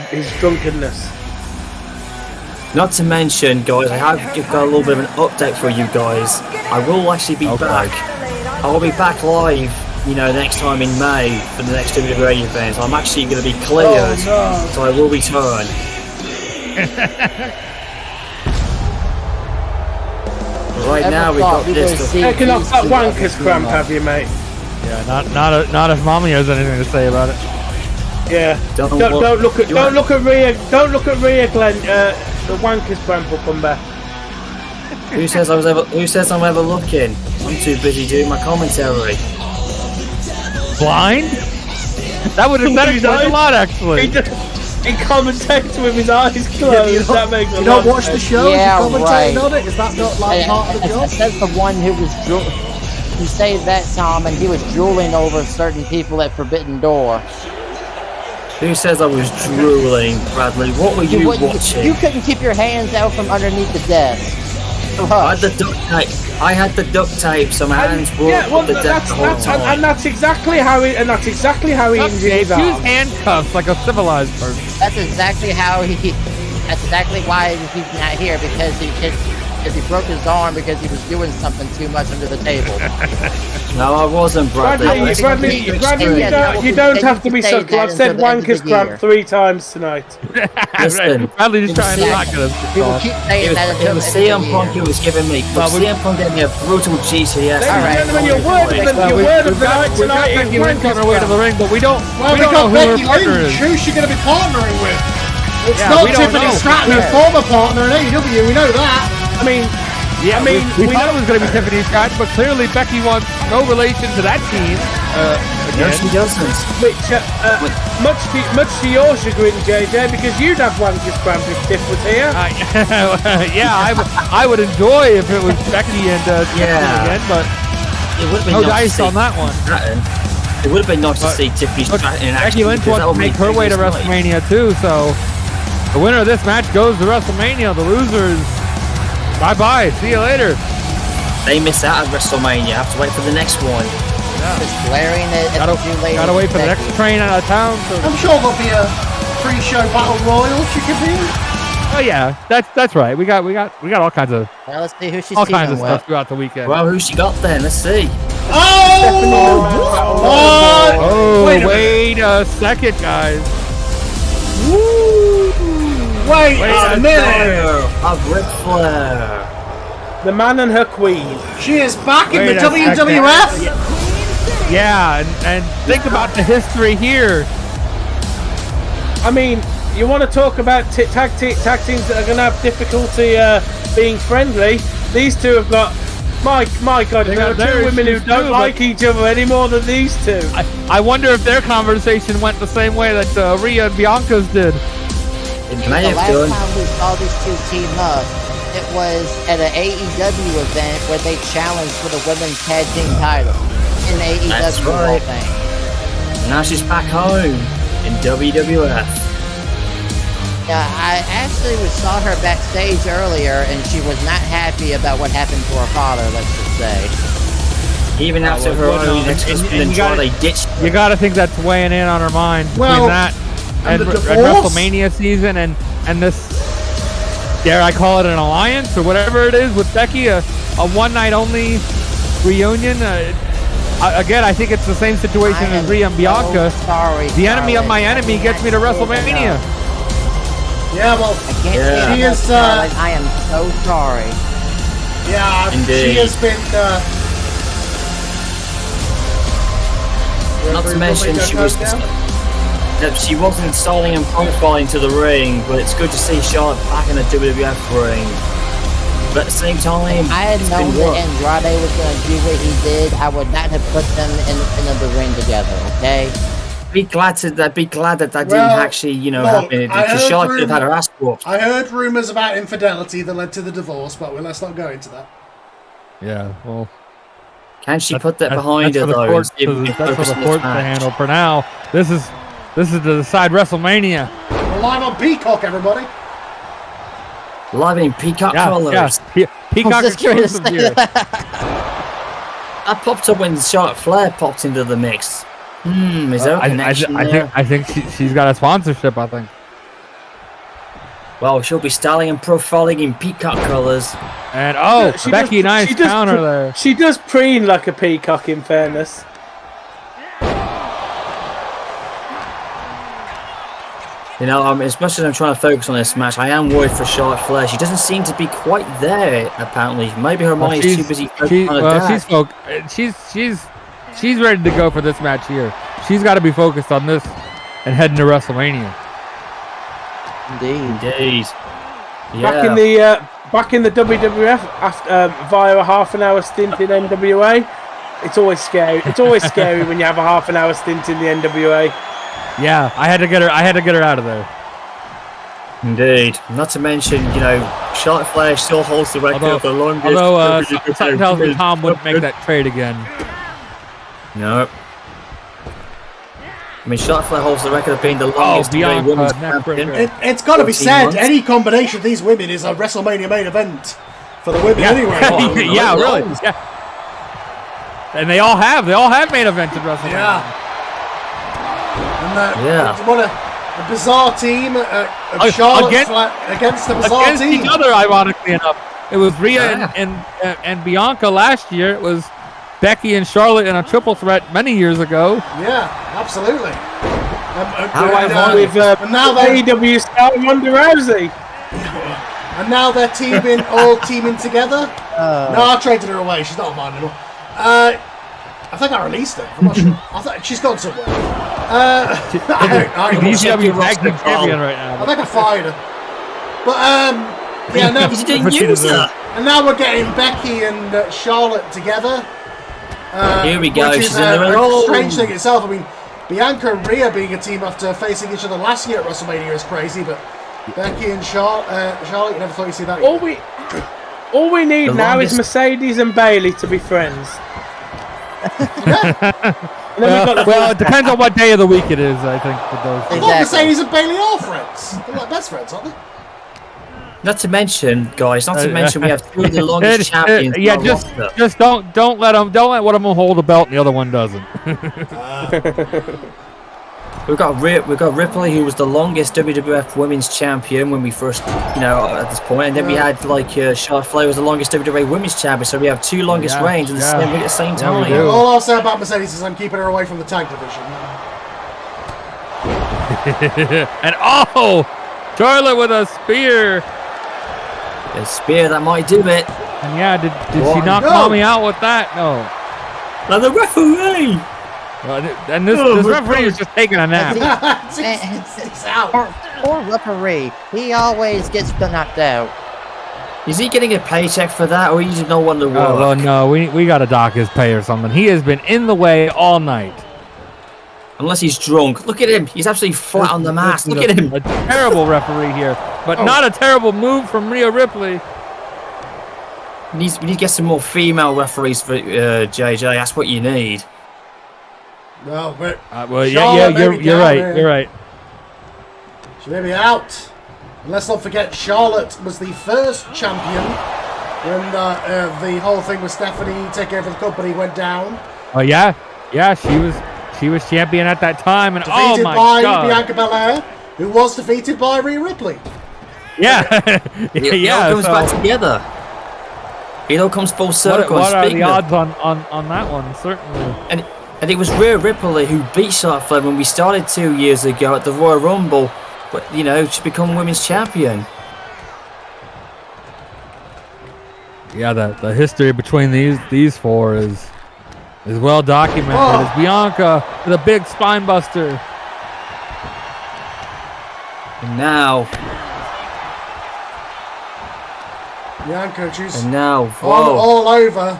his drunkenness. Not to mention, guys, I have got a little bit of an update for you guys. I will actually be back. I will be back live, next time in May for the next WWE event. I'm actually going to be cleared, so I will return. Right now we've got this. Taking off that wanker's cramp, have you, mate? Yeah, not if Mommy has anything to say about it. Yeah. Don't look at Rhea, Glenn. The wanker's cramp will come back. Who says I'm ever looking? I'm too busy doing my commentary. Blind? That would explain a lot, actually. He commentates with his eyes closed. That makes you don't watch the show? Yeah, you commentate on it? Is that not like part of the job? Says the one who was you say that, Tom, and he was drooling over certain people at Forbidden Door. Who says I was drooling, Bradley? What were you watching? You couldn't keep your hands out from underneath the desk. I had the duct tape, so my hands were on the desk the whole time. And that's exactly how he injured his arm. Use handcuffs like a civilized person. That's exactly why he's not here, because he broke his arm because he was doing something too much under the table. No, I wasn't, Bradley. Bradley, you don't have to be so close. I've said wanker's cramp 3 times tonight. Listen, Bradley just trying to not get us. People keep saying that it was CM Punk who was giving me. CM Punk gave me a brutal GTS. Ladies and gentlemen, your word of the night tonight is wanker's on our way to the ring, but we don't Well, we know got who her Becky partner Lynch. is. Who's she going to be partnering with? It's Yeah, not we don't Tiffany know. Stratton, her former partner in AEW. We know that. We thought it was going to be Tiffany Stratton, but clearly Becky wants no relation to that team again. No, she doesn't. Which, much to your chagrin, JJ, because you'd have wankers cramp if Tiff was here. Yeah, I would enjoy if it was Becky and Tiffany again, but it would have been no nice dice on that one. It would have been nice to see Tiffany Stratton in action. Becky Lynch wants to make her way to WrestleMania too, so the winner of this match goes to WrestleMania. The losers, bye-bye. See you later. They miss out at WrestleMania. Have to wait for the next one. Just glaring at the two ladies. Gotta wait for the next train out of town. So I'm sure there'll be a pre-show battle royal she could be. oh yeah, that's right. We got all kinds of Well, let's see who she's all kinds of teaming stuff with. throughout the weekend. Well, who she got then? Let's see. Oh, wait a second, guys. Wait a minute. Of Ric Flair. The man and her queen. She is back in Wait the a second. WWF. Yeah, and think about the history here. I mean, you want to talk about tag teams that are going to have difficulty being friendly? These two have got. My God, there are two women who don't like each other any more than these two. I wonder if their conversation went the same way that Rhea and Bianca's did. It may The have done. last time we saw these two team up, it was at an AEW event where they challenged for the women's tag team title in AEW. That's of all right. things. Now she's back home in WWF. Yeah, I actually saw her backstage earlier, and she was not happy about what happened to her father. Let's just say. Even after her own ex-husband and Charlie ditched her. You got to think that's weighing in on her mind between Well, that and and the divorce? WrestleMania season and this, dare I call it an alliance or whatever it is with Becky, a one-night only reunion. Again, I think it's the same situation as Rhea and Bianca. So sorry, The enemy of my enemy gets me to Charlotte. WrestleMania. Yeah, well, I can't she say is. Charlotte, I am so sorry. Yeah, Indeed. she has been. Not to mention she wasn't installing and profiling to the ring, but it's good to see Charlotte back in the WWF ring. But at the same time, If I had it's known been that work. Andrade was going to do what he did, I would not have put them in the ring together. Okay. Be glad that that Well, didn't actually, look, happen. I Because heard Charlotte could have had her ass whooped. I heard rumours about infidelity that led to the divorce, but let's not go into that. Yeah, well, Can she put that behind her that's for the though? courts and see if we to- can that's for focus the on this courts to match? handle. For now, this is to decide WrestleMania. We're live on Peacock, everybody. Live in Peacock colours. Peacock just curious to exclusive say here. That popped up when Charlotte Flair popped into the mix. Is there a connection there? I think she's got a sponsorship. I think. Well, she'll be styling and profiling in Peacock colours. And She Becky, does- nice she does counter pre- there. She does preen like a peacock, in fairness. As much as I'm trying to focus on this match, I am worried for Charlotte Flair. She doesn't seem to be quite there, apparently. Maybe her mind is too busy focusing on her dad. She's ready to go for this match here. She's got to be focused on this and heading to WrestleMania. Indeed. Yeah. Back in the WWF after via a half-an-hour stint in NWA. It's always scary. It's always scary when you have a half-an-hour stint in the NWA. Yeah, I had to get her out of there. Indeed. Not to mention, Charlotte Flair still holds the record of the longest. Although something tells me Tom wouldn't make that trade again. No. I mean, Charlotte Flair holds the record of being the longest Bianca, women's neck champion. breaker. It's got to be 14 said, months. any combination of these women is a WrestleMania main event for the women anyway. Yeah, really. Yeah. And they all have main events at WrestleMania. Yeah. And what a bizarre team of Charlotte against a bizarre Against team. each other, ironically enough. It was Rhea and Bianca last year. It was Becky and Charlotte in a triple threat many years ago. Yeah, absolutely. With now they're AEW star Ronda Rousey. And now they're all teaming together. No, I traded her away. She's not mine anymore. I think I released her. I'm not sure. I thought she's gone somewhere. He's ECW tag team champion right now. I think I fired her. But yeah, no. You didn't use her. And now we're getting Becky and Charlotte together. Here we go. Which is She's in the ring. a strange thing itself. I mean, Bianca and Rhea being a team after facing each other last year at WrestleMania is crazy, but Becky and Charlotte, you never thought you'd see that. All we need now is Mercedes and Bailey to be friends. Well, it depends on what day of the week it is, I think, for those. I thought Mercedes and Bailey are friends. They're like best friends, aren't they? Not to mention, guys, we have two of the longest champions. Yeah, just don't let one of them hold the belt and the other one doesn't. We've got Ripley, who was the longest WWF Women's Champion when we first, at this point, and then we had Charlotte Flair was the longest WWE Women's Champion. So we have two longest reigns at the same time. All I'll say about Mercedes is I'm keeping her away from the tag division. And Charlotte with a spear. A spear that might do it. And yeah, did she knock Mommy out with that? No. Now the referee. And this referee is just taking a nap. It's out. Poor referee. He always gets knocked out. Is he getting a paycheck for that, or he just don't want to work? Oh, well, no, we got to dock his pay or something. He has been in the way all night. Unless he's drunk. Look at him. He's absolutely flat on the mat. Look at him. A terrible referee here, but not a terrible move from Rhea Ripley. We need to get some more female referees for JJ. That's what you need. No, but you're right. She may be out. And let's not forget, Charlotte was the first champion when the whole thing with Stephanie taking over the company went down. Oh yeah, she was champion at that time, and defeated my by God, Bianca Belair, who was defeated by Rhea Ripley. Yeah, it all comes back together. It all comes full circle. What are the odds on that one? Certainly. And it was Rhea Ripley who beat Charlotte Flair when we started 2 years ago at the Royal Rumble. But, she's become women's champion. Yeah, the history between these four is well documented. It's Bianca with a big spine buster. And now... Bianca, she's all over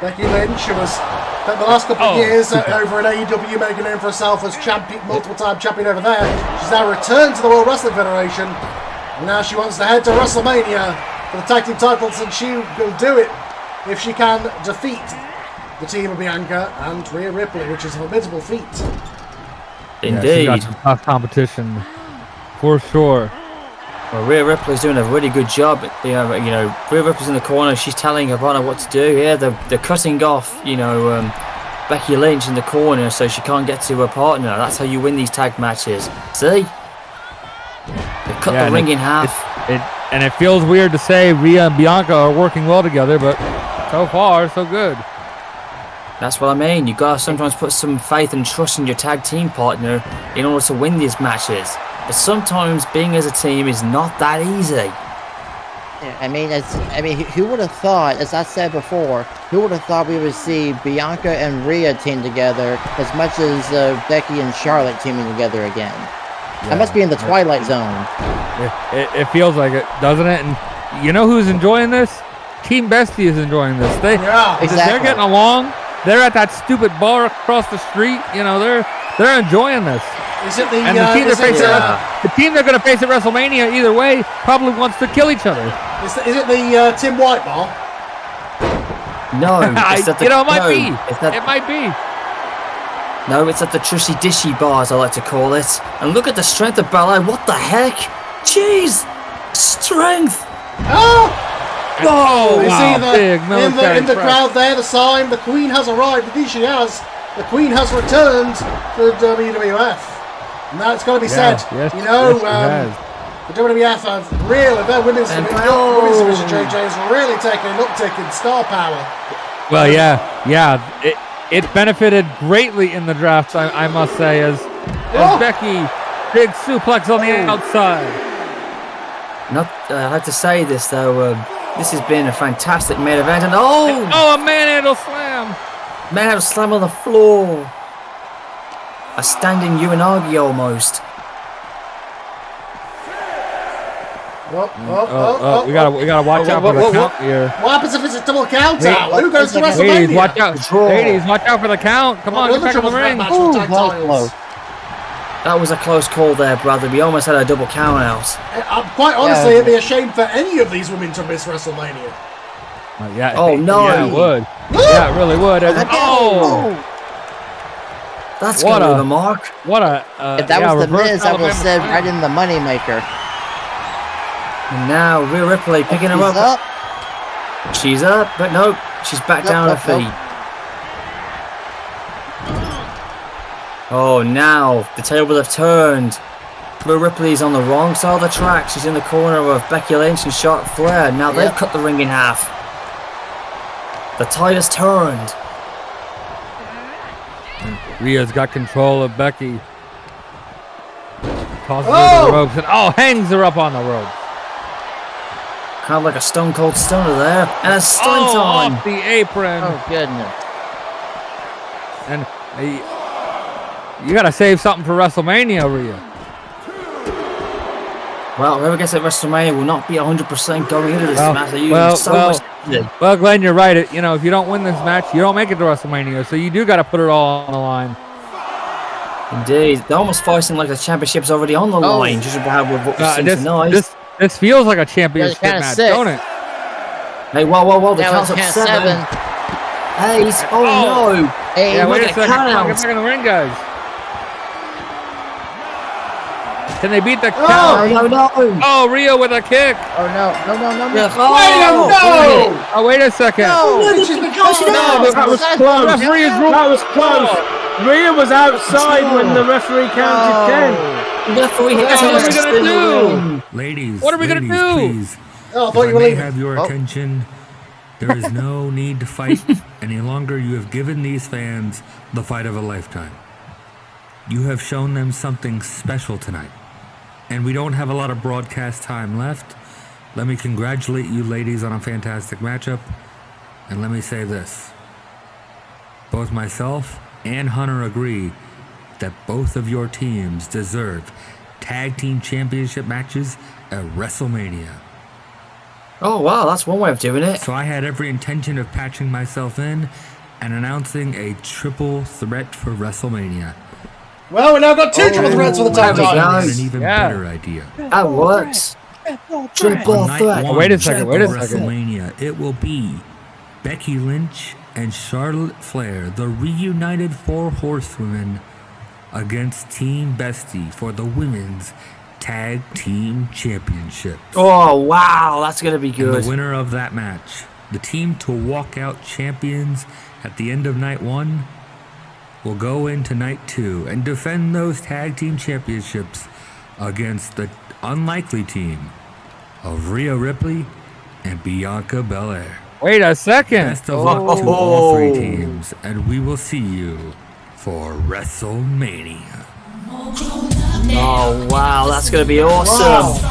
Becky Lynch, who was spent the last couple of years over in AEW making a name for herself as multiple-time champion over there. She's now returned to the World Wrestling Federation, and now she wants to head to WrestleMania for the tag team titles, and she will do it if she can defeat the team of Bianca and Rhea Ripley, which is a formidable feat. Indeed. Yeah, she got some tough competition, for sure. Well, Rhea Ripley's doing a really good job. Rhea Ripley's in the corner. She's telling her partner what to do. Yeah, they're cutting off, Becky Lynch in the corner so she can't get to her partner. That's how you win these tag matches. See? They cut the ring in half. And it feels weird to say Rhea and Bianca are working well together, but so far, so good. That's what I mean. You gotta sometimes put some faith and trust in your tag team partner in order to win these matches. But sometimes being as a team is not that easy. Who would have thought, as I said before, who would have thought we would see Bianca and Rhea team together as much as Becky and Charlotte teaming together again? Yeah, that must be in the Twilight Zone. It feels like it, doesn't it? And you know who's enjoying this? Team Bestie is enjoying this. They're getting along. They're at that stupid bar across the street. They're enjoying this. Is it the team they're going to face at WrestleMania either way probably wants to kill each other. Is it the Tim White bar? No, it might be. It might be. No, it's at the Trushy Dishy bar, as I like to call it. And look at the strength of Ballet. What the heck? Jeez, strength. You see big in the crowd there, the sign, the Queen has arrived. Indeed she has. The Queen has returned to WWF. And now it's got to be said. Yes, the WWF have their women's division, JJ, has really taken an uptick in star power. Well, it benefited greatly in the draft, I must say, as Becky, big suplex on the outside. I have to say this, though. This has been a fantastic main event. And a manhandle slam. Manhandle slam on the floor. A standing Uranagi almost. We gotta watch out for the count here. What happens if it's a double count out? Who goes to WrestleMania? Ladies, watch out! Ladies, watch out for the count! Come on, get back in the ring! That was a close call there, brother. We almost had a double count out. Quite honestly, it'd be a shame for any of these women to miss WrestleMania. Yeah. Oh no! Yeah, it would. Yeah, it really would. That's gonna be the mark. What a! If that was the Miz, I would have said right in the moneymaker. And now Rhea Ripley picking her up. She's up, but no, she's back down her feet. Oh, now the tables have turned. Rhea Ripley's on the wrong side of the track. She's in the corner of Becky Lynch and Charlotte Flair. Now they've cut the ring in half. The tide has turned. Rhea's got control of Becky. Tosses her to the ropes and hangs her up on the ropes. Kind of like a Stone Cold Stunner there. And a stunt on. Off the apron. Oh, goodness. And you got to save something for WrestleMania, Rhea. Well, whoever gets at WrestleMania will not be 100% going into this match. They're using so much. Well, Glenn, you're right. If you don't win this match, you don't make it to WrestleMania. So you do got to put it all on the line. Indeed. They're almost fighting like the championship's already on the line. Just about what we've seen tonight. This feels like a championship match, don't it? Hey, whoa. The count's up 7. 8. Oh, no. 8. Yeah, wait a second. Come on, get back in the ring, guys. Can they beat the count? No. Oh, Rhea with a kick. Oh, no. Oh, wait a second. That was close. That was close. Rhea was outside when the referee counted 10. What are we gonna do? Ladies, what are we gonna do? Please, I thought you were leaving. Have your attention. There is no need to fight any longer. You have given these fans the fight of a lifetime. You have shown them something special tonight. And we don't have a lot of broadcast time left. Let me congratulate you ladies on a fantastic matchup. And let me say this. Both myself and Hunter agree that both of your teams deserve tag team championship matches at WrestleMania. Oh, wow, that's one way of doing it. So I had every intention of patching myself in and announcing a triple threat for WrestleMania. Well, we now got 2 triple threats for the tag titles. An even better idea. That works. Triple threat. Wait a second. WrestleMania, it will be Becky Lynch and Charlotte Flair, the reunited 4 horsewomen, against Team Bestie for the Women's Tag Team Championship. Oh, wow, that's going to be good. And the winner of that match, the team to walk out champions at the end of night 1, will go into night 2 and defend those tag team championships against the unlikely team of Rhea Ripley and Bianca Belair. Wait a second. Best of luck to all 3 teams, and we will see you for WrestleMania. Oh, wow, that's going to be awesome.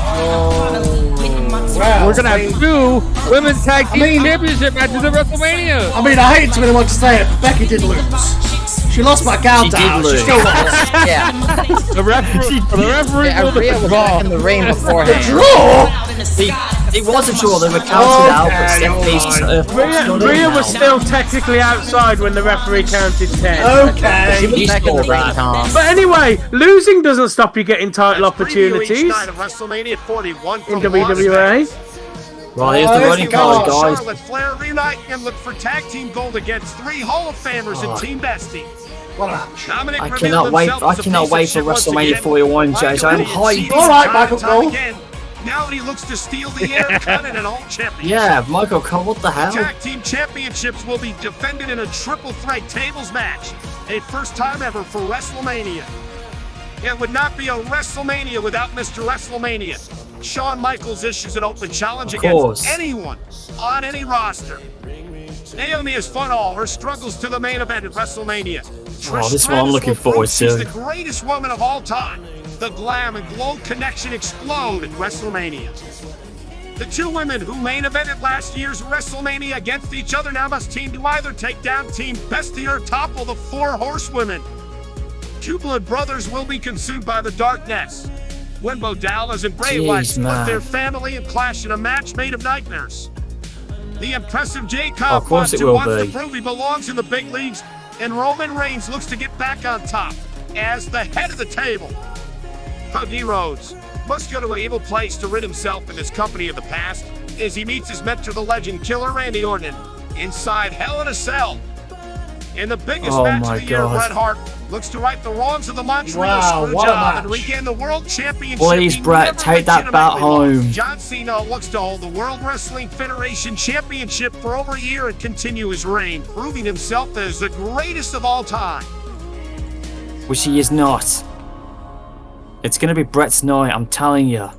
Wow. We're going to have 2 women's tag team championship matches at WrestleMania. I mean, I hate to be the one to say it, but Becky did lose. She lost by countdown. She still lost. Yeah. The referee Rhea was back in the ring beforehand. Draw? It wasn't sure they were counted out, but Rhea was still technically outside when the referee counted 10. Okay. She was back in the ring, Tom. But anyway, losing doesn't stop you getting title opportunities in WWE. Well, here's the running card, guys. Charlotte Flair reunite and look for tag team gold against 3 Hall of Famers in Team Bestie. I cannot wait for WrestleMania 41, James. I'm hyped. All right, Michael Cole. Now he looks to steal the air cut in an all championship. Yeah, Michael Cole, what the hell? Tag team championships will be defended in a triple threat tables match. A first time ever for WrestleMania. It would not be a WrestleMania without Mr. WrestleMania. Shawn Michaels issues an open challenge against anyone on any roster. Naomi has fun all her struggles to the main event at WrestleMania. This one I'm looking forward to. She's the greatest woman of all time. The glam and glow connection explode at WrestleMania. The 2 women who main evented last year's WrestleMania against each other now must team to either take down Team Bestie or topple the 4 horsewomen. 2 blood brothers will be consumed by the darkness. when Bo Dallas and Bray Jeez, Wyatt split man. their family and clash in a match made of nightmares. The impressive Jay Of Cobb course it who will wants be. to prove he belongs in the big leagues, and Roman Reigns looks to get back on top as the head of the table. Cody Rhodes must go to an evil place to rid himself and his company of the past as he meets his mentor, the legend Killer Randy Orton, inside Hell in a Cell. In the biggest Oh match my of the year, God. Bret Hart looks to right the wrongs of the Montreal Wow, Screwjob what a match. and regain the world championship. Please, he Bret, never take that belt legitimately lost. home. John Cena looks to hold the World Wrestling Federation Championship for over a year and continue his reign, proving himself as the greatest of all time. Which he is not. It's going to be Bret's night, I'm telling you.